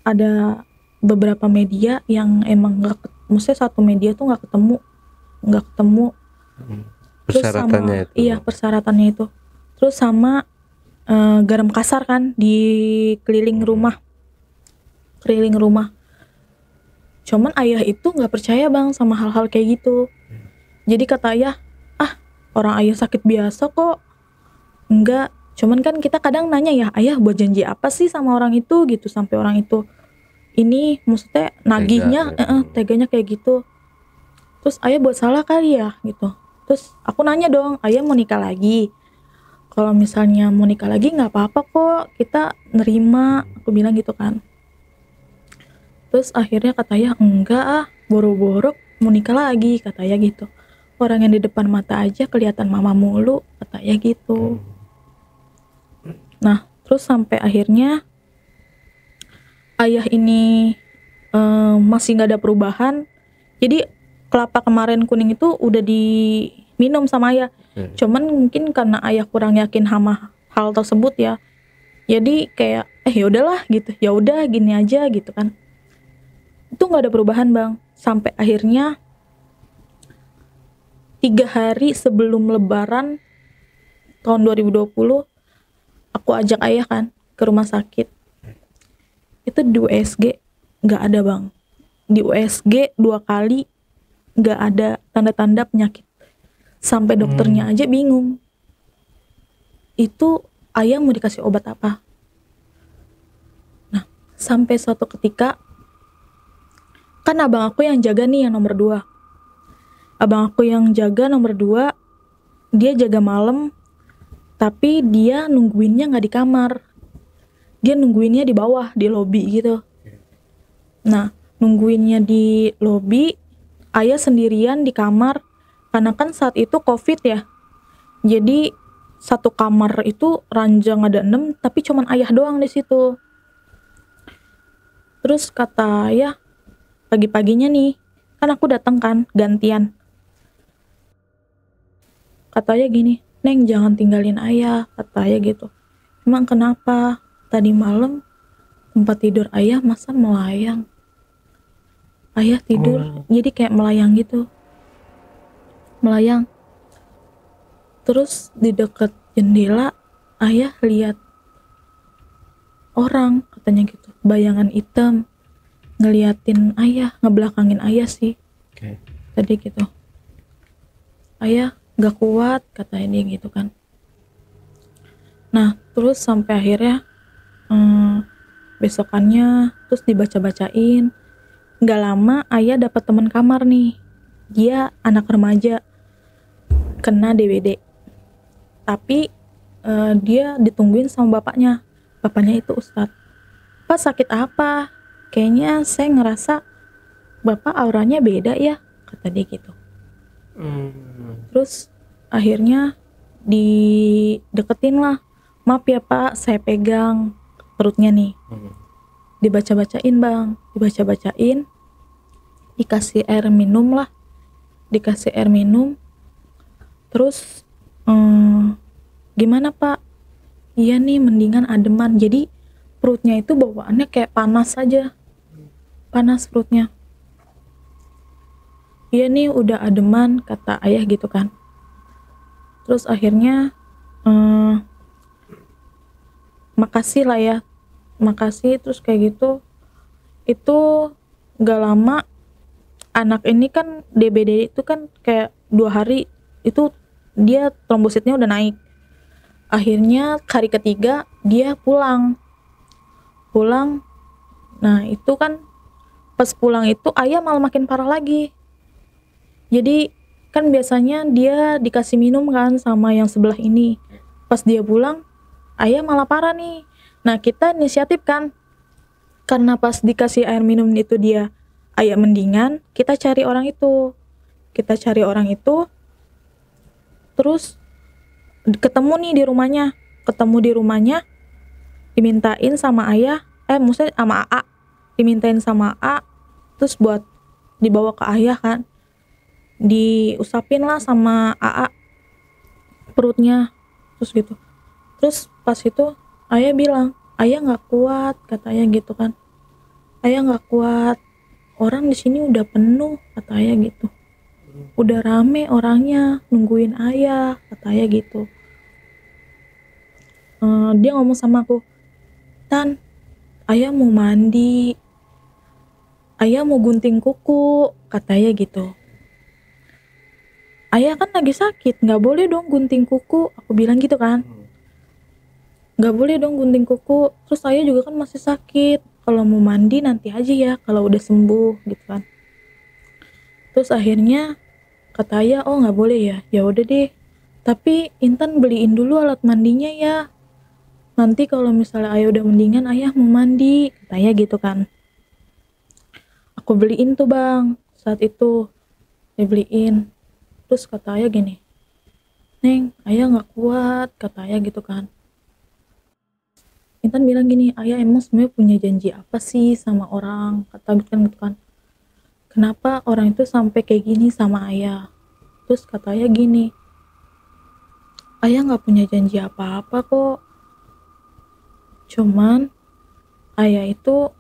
Ada beberapa media yang emang nggak, maksudnya satu media tuh nggak ketemu. Persyaratannya itu. Iya, persyaratannya itu. Terus sama garam kasar kan di keliling rumah. keliling rumah. Cuman ayah itu nggak percaya bang sama hal-hal kayak gitu. Jadi kata ayah, orang ayah sakit biasa kok. Enggak, cuman kan kita kadang nanya ya, ayah buat janji apa sih sama orang itu gitu, sampai orang itu ini maksudnya nagihnya teganya kayak gitu. Terus ayah buat salah kali ya gitu. Terus aku nanya dong, ayah mau nikah lagi? Kalau misalnya mau nikah lagi nggak apa-apa kok, kita nerima, aku bilang gitu kan. Terus akhirnya kata ayah, enggak boro-boro mau nikah lagi, kata ayah gitu. Orang yang di depan mata aja kelihatan mama mulu, kata ayah gitu. Nah terus sampai akhirnya ayah ini masih nggak ada perubahan. Jadi kelapa kemarin kuning itu udah diminum sama ayah. Cuman mungkin karena ayah kurang yakin sama hal tersebut ya. Jadi kayak ya udahlah gitu. Ya udah gini aja gitu kan. Itu nggak ada perubahan bang. Sampai akhirnya 3 hari sebelum Lebaran tahun 2020 aku ajak ayah kan ke rumah sakit. Itu di USG nggak ada bang. Di USG 2 kali nggak ada tanda-tanda penyakit. Sampai dokternya aja bingung. Itu ayah mau dikasih obat apa? Nah sampai suatu ketika kan abang aku yang jaga nih yang nomor 2. Abang aku yang jaga nomor 2, dia jaga malam, tapi dia nungguinnya nggak di kamar. Dia nungguinnya di bawah, di lobi gitu. Nah, nungguinnya di lobi, ayah sendirian di kamar, karena kan saat itu COVID ya. Jadi satu kamar itu ranjang ada 6, tapi cuman ayah doang di situ. Terus kata ayah, pagi-paginya nih, kan aku datang kan, gantian. Kata ayah gini, Neng jangan tinggalin ayah, kata ayah gitu. Emang kenapa? Tadi malam tempat tidur ayah masa melayang. Ayah tidur jadi kayak melayang gitu. Melayang. Terus di dekat jendela ayah lihat orang, katanya gitu, bayangan hitam ngeliatin ayah, ngebelakangin ayah sih. Tadi gitu. Ayah gak kuat, katanya dia gitu kan. Nah terus sampai akhirnya besokannya terus dibaca-bacain. Gak lama ayah dapat teman kamar nih. Dia anak remaja, kena DBD. Tapi dia ditungguin sama bapaknya. Bapaknya itu ustadz. Pak sakit apa? Kayaknya saya ngerasa bapak auranya beda ya, kata dia gitu. Terus akhirnya dideketin lah. Maaf ya pak, saya pegang perutnya nih. Dibaca-bacain bang, dibaca-bacain. Dikasih air minum lah. Dikasih air minum. Terus gimana pak? Iya nih mendingan ademan. Jadi perutnya itu bawaannya kayak panas aja. Panas perutnya. Iya nih udah ademan, kata ayah gitu kan. Terus akhirnya makasih lah ya. Makasih terus kayak gitu. Itu gak lama anak ini kan DBD itu kan kayak 2 hari itu dia trombositnya udah naik. Akhirnya hari ketiga dia pulang. Nah itu kan pas pulang itu ayah malah makin parah lagi. Jadi kan biasanya dia dikasih minum kan sama yang sebelah ini. Pas dia pulang ayah malah parah nih. Nah kita inisiatif kan, karena pas dikasih air minum itu dia ayah mendingan, kita cari orang itu. Terus ketemu nih di rumahnya. Dimintain sama ayah, maksudnya sama AA. Dimintain sama AA, terus buat dibawa ke ayah kan. Diusapin lah sama AA perutnya, terus gitu. Terus pas itu ayah bilang, ayah nggak kuat, kata ayah gitu kan. Ayah nggak kuat, orang di sini udah penuh, kata ayah gitu. Udah rame orangnya nungguin ayah, kata ayah gitu. Dia ngomong sama aku, Tan, ayah mau mandi, ayah mau gunting kuku, katanya gitu. Ayah kan lagi sakit, nggak boleh dong gunting kuku, aku bilang gitu kan. Nggak boleh dong gunting kuku, terus ayah juga kan masih sakit, kalau mau mandi nanti aja ya kalau udah sembuh gitu kan. Terus akhirnya kata ayah, oh nggak boleh ya, ya udah deh, tapi Intan beliin dulu alat mandinya ya, nanti kalau misalnya ayah udah mendingan ayah mau mandi, katanya gitu kan. Aku beliin tuh bang, saat itu dibeliin. Terus kata ayah gini, Neng, ayah nggak kuat, kata ayah gitu kan. Intan bilang gini, ayah emang sebenarnya punya janji apa sih sama orang, kata gitu kan. Kenapa orang itu sampai kayak gini sama ayah? Terus kata ayah gini, ayah nggak punya janji apa-apa kok. Cuman ayah itu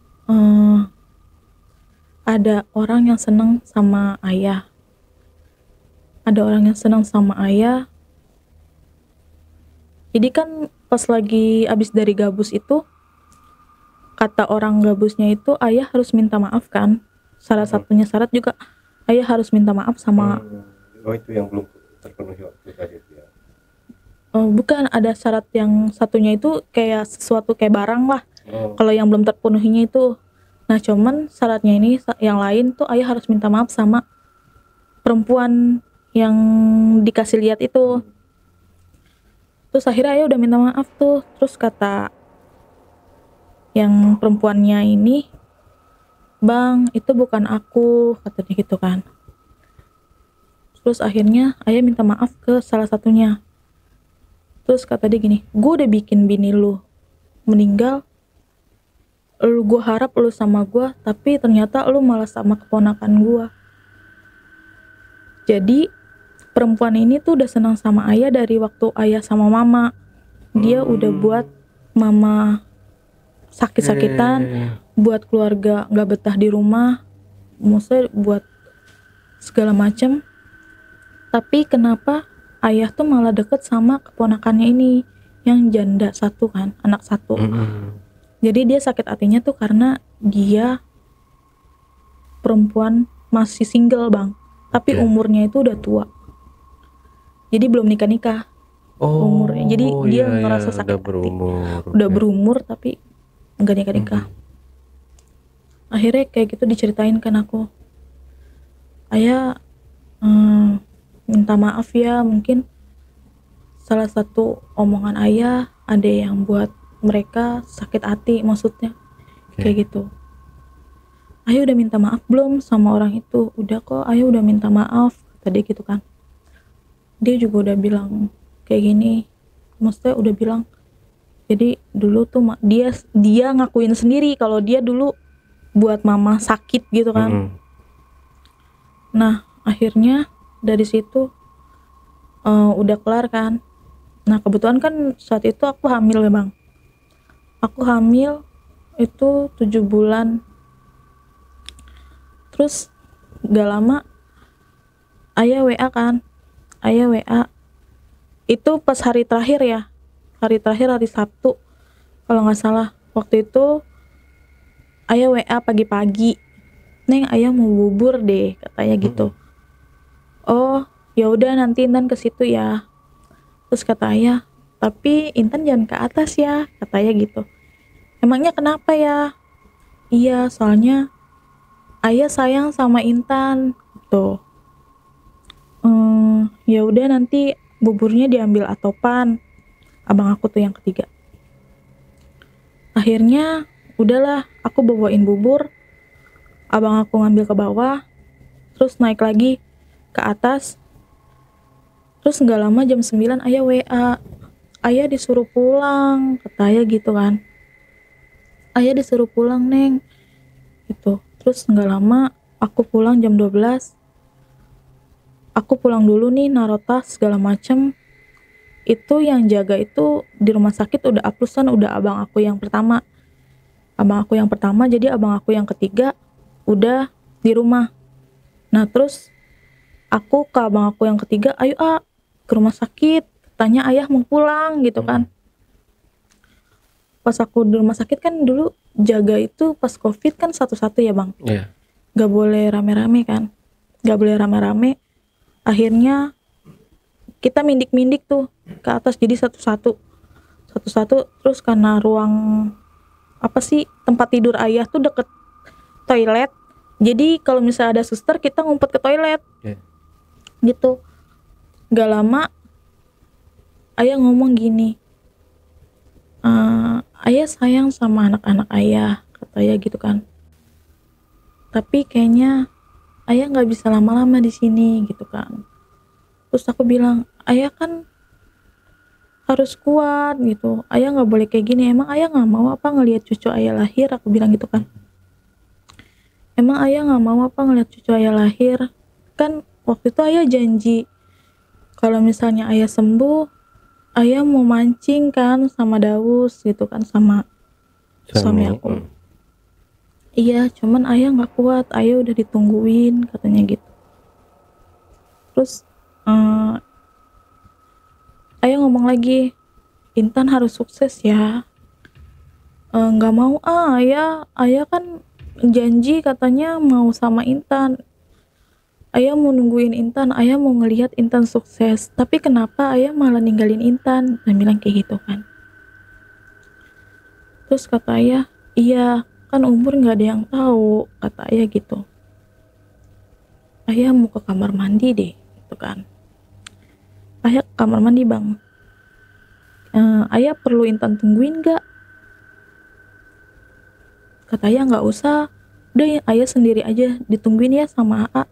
ada orang yang seneng sama ayah. Ada orang yang seneng sama ayah. Jadi kan pas lagi abis dari gabus itu, kata orang gabusnya itu ayah harus minta maaf kan. Salah satunya syarat juga ayah harus minta maaf sama Oh itu yang belum terpenuhi waktu tadi itu ya. bukan, ada syarat yang satunya itu kayak sesuatu kayak barang lah. Kalau yang belum terpenuhinya itu. Nah cuman syaratnya ini yang lain tuh ayah harus minta maaf sama perempuan yang dikasih lihat itu. Terus akhirnya ayah udah minta maaf tuh. Terus kata yang perempuannya ini, bang itu bukan aku, katanya gitu kan. Terus akhirnya ayah minta maaf ke salah satunya. Terus kata dia gini, gue udah bikin bini lu meninggal, gue harap lu sama gue, tapi ternyata lu malah sama keponakan gue. Jadi perempuan ini tuh udah senang sama ayah dari waktu ayah sama mama. Dia udah buat mama sakit-sakitan, buat keluarga gak betah di rumah, maksudnya buat segala macem. Tapi kenapa ayah tuh malah deket sama keponakannya ini yang janda satu kan, anak satu. Jadi dia sakit hatinya tuh karena dia perempuan masih single bang, tapi umurnya itu udah tua. Jadi belum nikah-nikah umurnya. Jadi dia ngerasa sakit hati. Udah berumur tapi nggak nikah-nikah. Akhirnya kayak gitu diceritain kan aku. Ayah minta maaf ya, mungkin salah satu omongan ayah ada yang buat mereka sakit hati, maksudnya kayak gitu. Ayah udah minta maaf belum sama orang itu? Udah kok, ayah udah minta maaf, tadi gitu kan. Dia juga udah bilang kayak gini, maksudnya udah bilang, jadi dulu tuh dia ngakuin sendiri kalau dia dulu buat mama sakit gitu kan. Nah akhirnya dari situ udah kelar kan. Nah kebetulan kan saat itu aku hamil ya bang. Aku hamil itu 7 bulan. Terus gak lama ayah WA kan. Ayah WA itu pas hari terakhir ya, hari Sabtu kalau nggak salah. Waktu itu ayah WA pagi-pagi, Neng ayah mau bubur deh, katanya gitu. Oh ya udah nanti Intan ke situ ya. Terus kata ayah, tapi Intan jangan ke atas ya, katanya gitu. Emangnya kenapa ya? Iya soalnya ayah sayang sama Intan gitu. Ya udah nanti buburnya diambil atopan, abang aku tuh yang ketiga. Akhirnya udahlah, aku bawain bubur, abang aku ngambil ke bawah, terus naik lagi ke atas. Terus nggak lama jam 9 ayah WA, ayah disuruh pulang, kata ayah gitu kan. Ayah disuruh pulang Neng gitu. Terus nggak lama aku pulang jam 12. Aku pulang dulu nih, naruh tas segala macem. Itu yang jaga itu di rumah sakit udah aplusan, udah abang aku yang pertama. Abang aku yang pertama, jadi abang aku yang ketiga udah di rumah. Nah terus aku ke abang aku yang ketiga, ayo ke rumah sakit, tanya ayah mau pulang gitu kan. Pas aku di rumah sakit kan dulu jaga itu pas COVID kan satu-satu ya bang. gak boleh rame-rame kan, gak boleh rame-rame. Akhirnya kita mindik-mindik tuh ke atas, jadi satu-satu, terus karena ruang tempat tidur ayah tuh deket toilet, jadi kalau misalnya ada suster kita ngumpet ke toilet. Gitu. Gak lama ayah ngomong gini, ayah sayang sama anak-anak ayah, kata ayah gitu kan, tapi kayaknya ayah nggak bisa lama-lama di sini gitu kan. Terus aku bilang, ayah kan harus kuat gitu, ayah nggak boleh kayak gini. Emang ayah nggak mau apa ngelihat cucu ayah lahir, aku bilang gitu kan. Emang ayah nggak mau apa ngelihat cucu ayah lahir? Kan waktu itu ayah janji kalau misalnya ayah sembuh, ayah mau mancing kan sama Daus gitu kan, sama suami aku. Iya, cuman ayah nggak kuat, ayah udah ditungguin katanya gitu. Terus ayah ngomong lagi, Intan harus sukses ya. Nggak mau ayah kan janji katanya mau sama Intan. Ayah mau nungguin Intan, ayah mau ngelihat Intan sukses. Tapi kenapa ayah malah ninggalin Intan? Dan bilang kayak gitu kan. Terus kata ayah, iya kan umur nggak ada yang tahu, kata ayah gitu. Ayah mau ke kamar mandi deh, gitu kan. Ayah ke kamar mandi bang. Ayah perlu Intan tungguin nggak? Kata ayah nggak usah, udah ya, ayah sendiri aja ditungguin ya sama AA.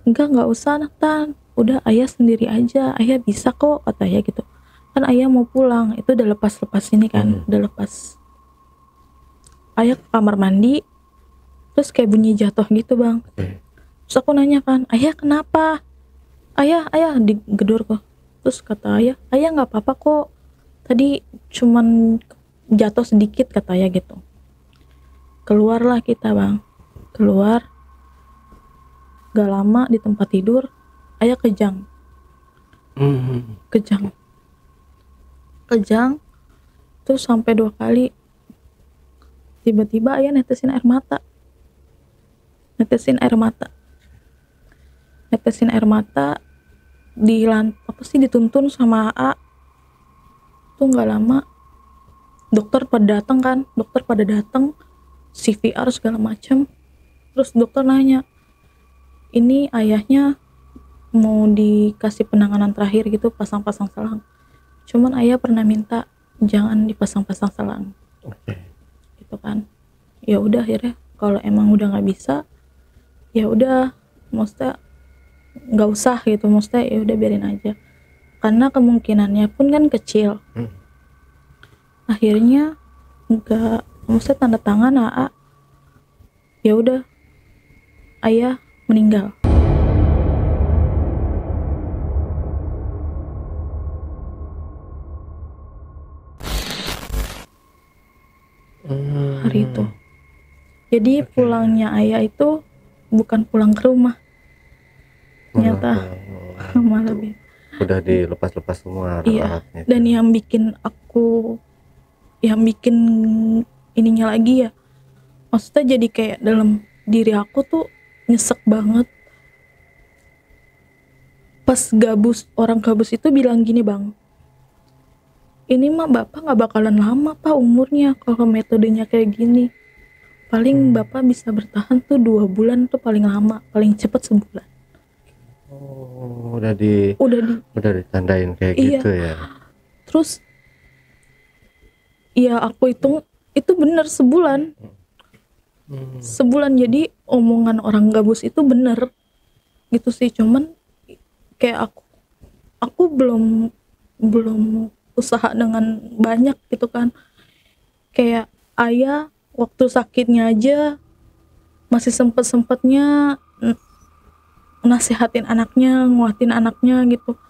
Nggak usah Tan, udah ayah sendiri aja, ayah bisa kok, kata ayah gitu. Kan ayah mau pulang, itu udah lepas ini kan, udah lepas. Ayah ke kamar mandi, terus kayak bunyi jatuh gitu bang. Terus aku nanya kan, ayah kenapa? Ayah digedor kok. Terus kata ayah nggak apa-apa kok, tadi cuman jatuh sedikit, kata ayah gitu. Keluarlah kita bang, keluar. Gak lama di tempat tidur ayah kejang. Terus sampai 2 kali. Tiba-tiba ayah netesin air mata. Netesin dituntun sama AA. Tuh gak lama dokter pada datang, CVR segala macam. Terus dokter nanya, ini ayahnya mau dikasih penanganan terakhir gitu, pasang-pasang selang. Cuman ayah pernah minta jangan dipasang-pasang selang. Gitu kan. Ya udah akhirnya kalau emang udah nggak bisa, ya udah, maksudnya nggak usah gitu, maksudnya ya udah biarin aja. Karena kemungkinannya pun kan kecil. Akhirnya nggak, maksudnya tanda tangan AA. Ya udah, ayah meninggal. Hari itu. Jadi pulangnya ayah itu bukan pulang ke rumah. Ternyata malah lebih. Udah dilepas-lepas semua alat-alatnya. Dan yang bikin ininya lagi ya, maksudnya jadi kayak dalam diri aku tuh nyesek banget. Pas orang gabus itu bilang gini bang, ini mah bapak gak bakalan lama pak umurnya kalau metodenya kayak gini. Paling bapak bisa bertahan tuh 2 bulan tuh paling lama, paling cepet sebulan. Udah ditandain kayak gitu ya. Terus ya aku hitung itu bener sebulan. Jadi omongan orang gabus itu bener gitu sih. Cuman kayak aku belum usaha dengan banyak gitu kan. Kayak ayah waktu sakitnya aja masih sempet-sempetnya nasihatin anaknya, nguatin anaknya gitu.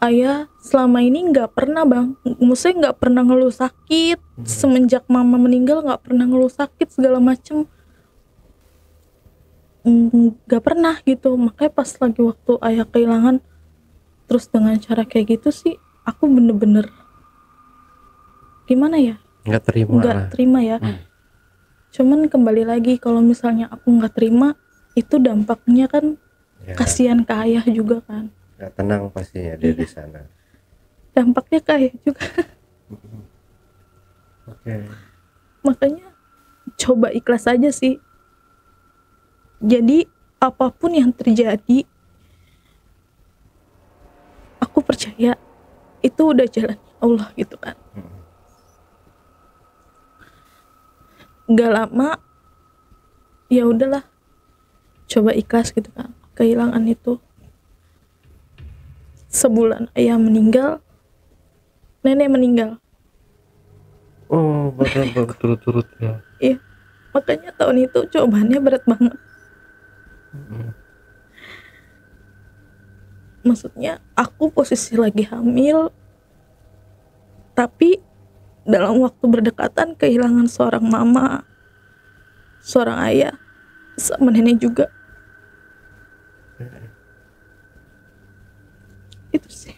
Ayah selama ini nggak pernah bang, maksudnya nggak pernah ngeluh sakit. Semenjak mama meninggal nggak pernah ngeluh sakit segala macem, nggak pernah gitu. Makanya pas lagi waktu ayah kehilangan, terus dengan cara kayak gitu sih, aku bener-bener gimana ya? Nggak terima ya. Cuman kembali lagi, kalau misalnya aku nggak terima, itu dampaknya kan Ya, kasihan ke ayah juga kan. nggak tenang pastinya dia di sana. Dampaknya ke ayah juga. Oke. Makanya coba ikhlas aja sih. Jadi apapun yang terjadi, aku percaya itu udah jalan Allah gitu kan. Gak lama, ya udahlah, coba ikhlas gitu kan. Kehilangan itu. Sebulan ayah meninggal, nenek meninggal. Oh, berturut-turut ya. Iya, makanya tahun itu cobaannya berat banget. Maksudnya aku posisi lagi hamil, tapi dalam waktu berdekatan kehilangan seorang mama, seorang ayah, sama nenek juga. Itu sih.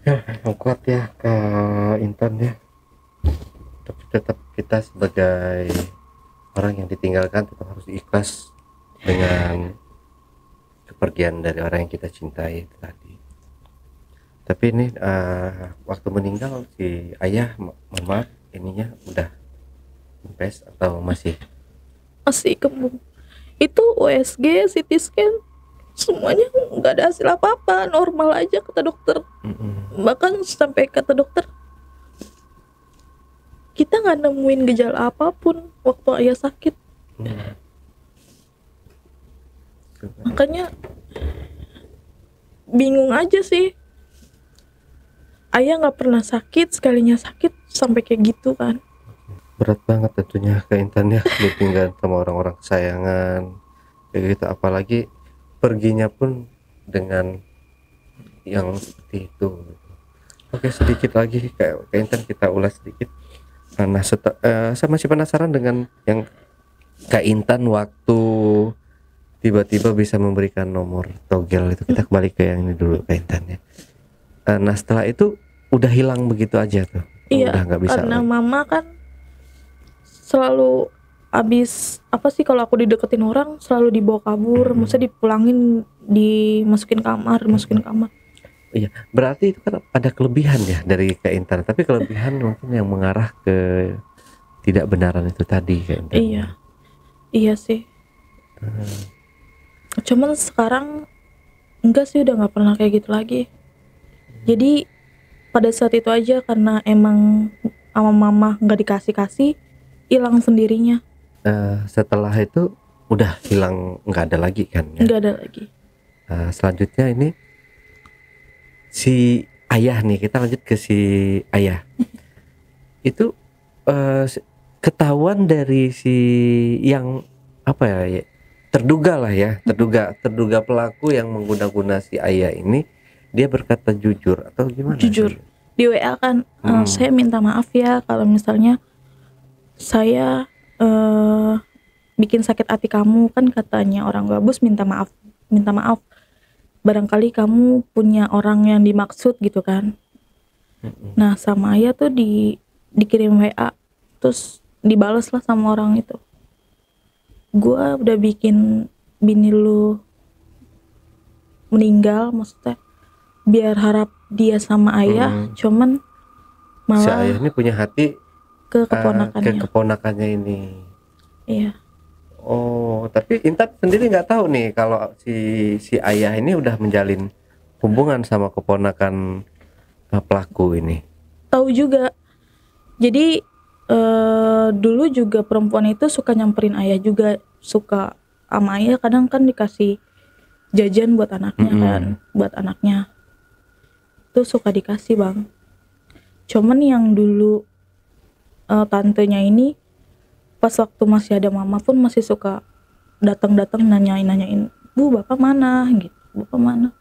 Ya, yang kuat ya Kak Intan ya. Tapi tetap kita sebagai orang yang ditinggalkan tetap harus ikhlas dengan kepergian dari orang yang kita cintai itu tadi. Tapi ini waktu meninggal si ayah mama ininya udah kempes atau masih Kembung. Itu USG, CT scan, semuanya nggak ada hasil apa-apa, normal aja kata dokter. Bahkan sampai kata dokter, kita nggak nemuin gejala apapun waktu ayah sakit. Makanya bingung aja sih. Ayah nggak pernah sakit, sekalinya sakit sampai kayak gitu kan. berat banget tentunya Kak Intan ya ditinggal sama orang-orang kesayangan kayak gitu, apalagi perginya pun dengan yang seperti itu. Oke, sedikit lagi Kak Intan kita ulas sedikit. Nah, saya masih penasaran dengan yang Kak Intan waktu tiba-tiba bisa memberikan nomor togel itu. Kita kembali ke yang ini dulu Kak Intan ya. Nah, setelah itu udah hilang begitu aja tuh. Iya, Udah nggak bisa karena lagi. mama kan selalu abis apa sih kalau aku dideketin orang selalu dibawa kabur, maksudnya dipulangin, dimasukin kamar. Iya, berarti itu kan ada kelebihan ya dari Kak Intan, tapi kelebihan mungkin yang mengarah ke tidak benaran itu tadi Kak Intan. Iya sih. Cuman sekarang enggak sih, udah nggak pernah kayak gitu lagi. Jadi pada saat itu aja karena emang sama mama nggak dikasih, hilang sendirinya. Setelah itu udah hilang, nggak ada lagi kan ya? Nggak ada lagi. Selanjutnya ini si ayah nih, kita lanjut ke si ayah. Itu ketahuan dari si yang apa ya, terduga lah ya, terduga pelaku yang mengguna-guna si ayah ini, dia berkata jujur atau gimana? Jujur. Di WA kan, saya minta maaf ya kalau misalnya saya bikin sakit hati kamu, kan katanya orang gabus minta maaf. Barangkali kamu punya orang yang dimaksud gitu kan. Nah sama ayah tuh dikirim WA, terus dibales lah sama orang itu. Gua udah bikin bini lu meninggal, maksudnya biar harap dia sama ayah, cuman Si malah ayah ini punya hati ke keponakannya. ke keponakannya ini. Iya. Oh, tapi Intan sendiri nggak tahu nih kalau si ayah ini udah menjalin hubungan sama keponakan pelaku ini. Tahu juga. Jadi dulu juga perempuan itu suka nyamperin ayah juga, suka sama ayah kadang kan dikasih jajan buat anaknya kan, buat anaknya. Itu suka dikasih, Bang. Cuman yang dulu tantenya ini pas waktu masih ada mama pun masih suka datang nanyain, "Bu, Bapak mana?" gitu. "Bapak mana?"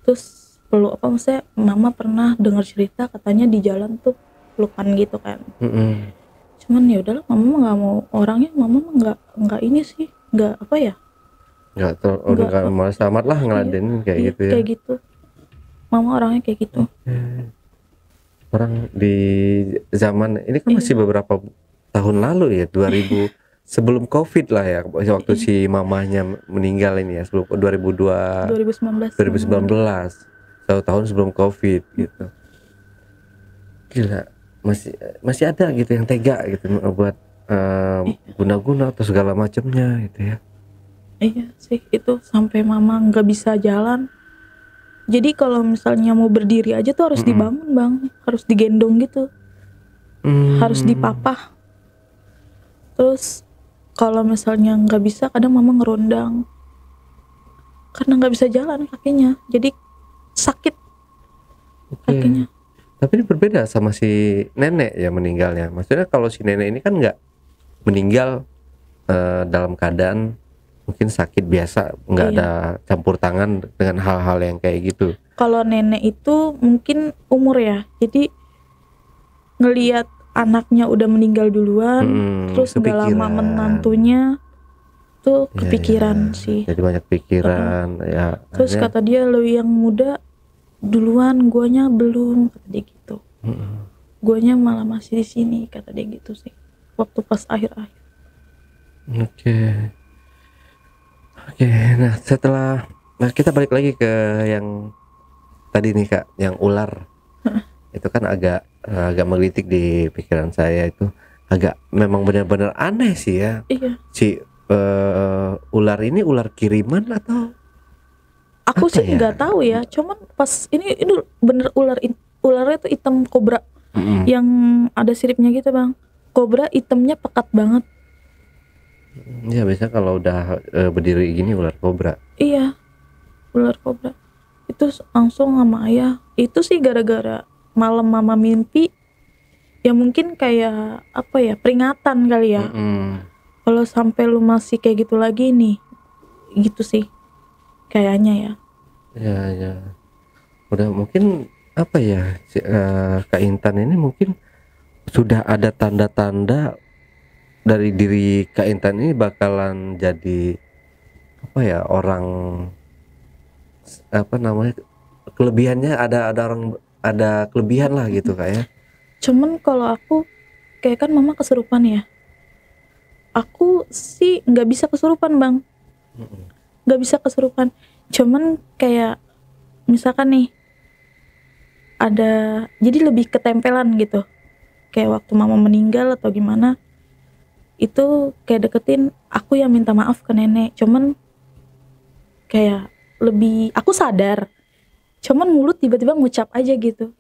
Terus perlu apa, maksudnya mama pernah dengar cerita katanya di jalan tuh pelukan gitu kan. Cuman ya udahlah, mama nggak mau orangnya, mama nggak ini sih, nggak apa ya, nggak malas amat lah ngeladenin kayak gitu ya. kayak gitu. Mama orangnya kayak gitu. Orang di zaman ini kan masih beberapa tahun lalu ya, 2019 sebelum COVID lah ya, waktu si mamanya meninggal ini ya, sebelum 2019. 2019, 1 tahun sebelum COVID gitu. Gila, masih ada gitu yang tega gitu buat guna-guna atau segala macamnya gitu ya. Iya sih, itu sampai mama nggak bisa jalan. Jadi kalau misalnya mau berdiri aja tuh harus dibangun bang, harus digendong gitu, harus dipapah. Terus kalau misalnya nggak bisa, kadang mama ngerondang karena nggak bisa jalan kakinya, jadi sakit kakinya. Tapi ini berbeda sama si nenek ya meninggalnya. Maksudnya kalau si nenek ini kan nggak meninggal dalam keadaan mungkin sakit biasa, nggak ada campur tangan dengan hal-hal yang kayak gitu. Kalau nenek itu mungkin umur ya, jadi ngelihat anaknya udah meninggal duluan, terus nggak lama menantunya tuh kepikiran sih. Jadi banyak pikiran ya. Terus kata dia, lo yang muda duluan, guanya belum, kata dia gitu. Guanya malah masih di sini, kata dia gitu sih. Waktu pas akhir-akhir. Oke, nah setelah kita balik lagi ke yang tadi nih Kak, yang ular. Itu kan agak menggelitik di pikiran saya, itu agak memang benar-benar aneh sih ya. Iya. Si ular ini ular kiriman atau? Aku sih nggak tahu ya, cuman pas ini bener ularnya tuh hitam kobra, yang ada siripnya gitu bang. Kobra hitamnya pekat banget. Ya biasanya kalau udah berdiri gini ular kobra. Iya, ular kobra. Itu langsung sama ayah. Itu sih gara-gara malam mama mimpi, ya mungkin kayak apa ya, peringatan kali ya. Kalau sampai lu masih kayak gitu lagi nih, gitu sih kayaknya ya. Ya udah mungkin apa ya, Kak Intan ini mungkin sudah ada tanda-tanda dari diri Kak Intan ini bakalan jadi apa ya, orang apa namanya, kelebihannya ada kelebihan lah gitu Kak ya. Cuman kalau aku kayak kan mama kesurupan ya, aku sih nggak bisa kesurupan bang, nggak bisa kesurupan. Cuman kayak misalkan nih ada, jadi lebih ketempelan gitu, kayak waktu mama meninggal atau gimana, itu kayak deketin aku yang minta maaf ke nenek. Cuman kayak lebih aku sadar, cuman mulut tiba-tiba ngucap aja gitu.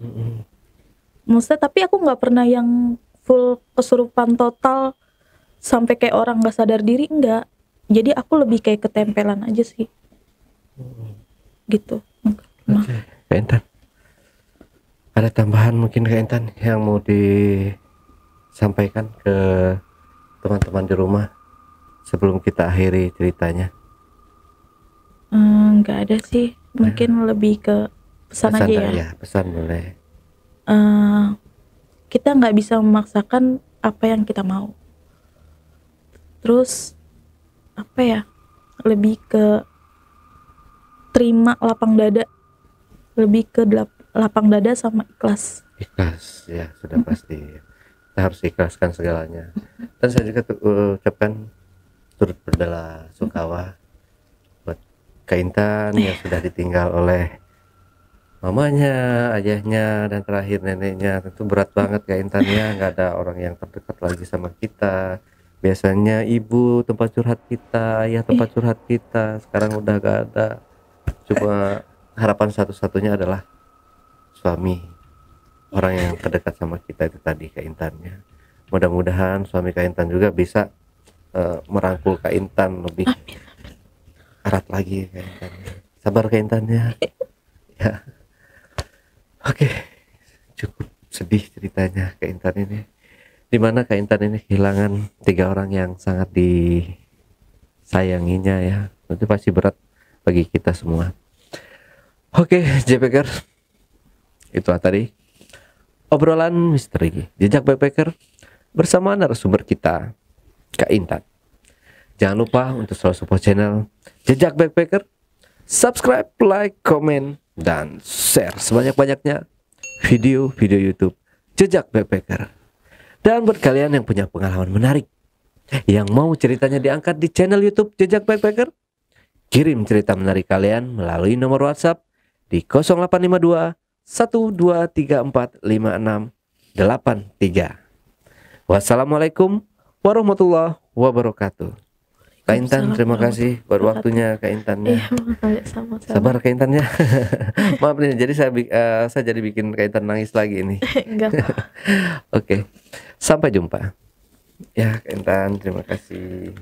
Maksudnya tapi aku nggak pernah yang full kesurupan total sampai kayak orang nggak sadar diri, enggak. Jadi aku lebih kayak ketempelan aja sih gitu. Nah. Kak Intan, ada tambahan mungkin Kak Intan yang mau disampaikan ke teman-teman di rumah sebelum kita akhiri ceritanya? Nggak ada sih, mungkin lebih ke pesan aja ya. Pesan boleh. Kita nggak bisa memaksakan apa yang kita mau. Terus apa ya, lebih ke terima lapang dada, lebih ke lapang dada sama ikhlas ya, sudah pasti kita harus ikhlaskan segalanya. Dan saya juga ucapkan turut berdala sukawa buat Kak Intan yang sudah ditinggal oleh mamanya, ayahnya, dan terakhir neneknya. Tentu berat banget Kak Intan ya, nggak ada orang yang terdekat lagi sama kita. Biasanya ibu tempat curhat kita, ayah tempat curhat kita, sekarang udah gak ada. Cuma harapan satu-satunya adalah suami, orang yang terdekat sama kita itu tadi Kak Intannya. Mudah-mudahan suami Kak Intan juga bisa merangkul Kak Intan lebih erat lagi Kak Intan. Sabar Kak Intannya. Ya. Oke, cukup sedih ceritanya Kak Intan ini. Dimana Kak Intan ini kehilangan 3 orang yang sangat disayanginya ya. Itu pasti berat bagi kita semua. Oke, JPacker, itulah tadi obrolan misteri Jejak Backpacker bersama narasumber kita Kak Intan. Jangan lupa untuk selalu support channel Jejak Backpacker, subscribe, like, komen, dan share sebanyak-banyaknya video-video YouTube Jejak Backpacker. Dan buat kalian yang punya pengalaman menarik yang mau ceritanya diangkat di channel YouTube Jejak Backpacker, kirim cerita menarik kalian melalui nomor WhatsApp di 0852 1234 5683. Wassalamualaikum warahmatullahi wabarakatuh. Kak Intan, terima kasih buat waktunya Kak Intannya. Iya, makasih, sama-sama. Sabar Kak Intannya. Maaf nih, jadi saya jadi bikin Kak Intan nangis lagi ini. Enggak. Oke, sampai jumpa. Ya Kak Intan, terima kasih.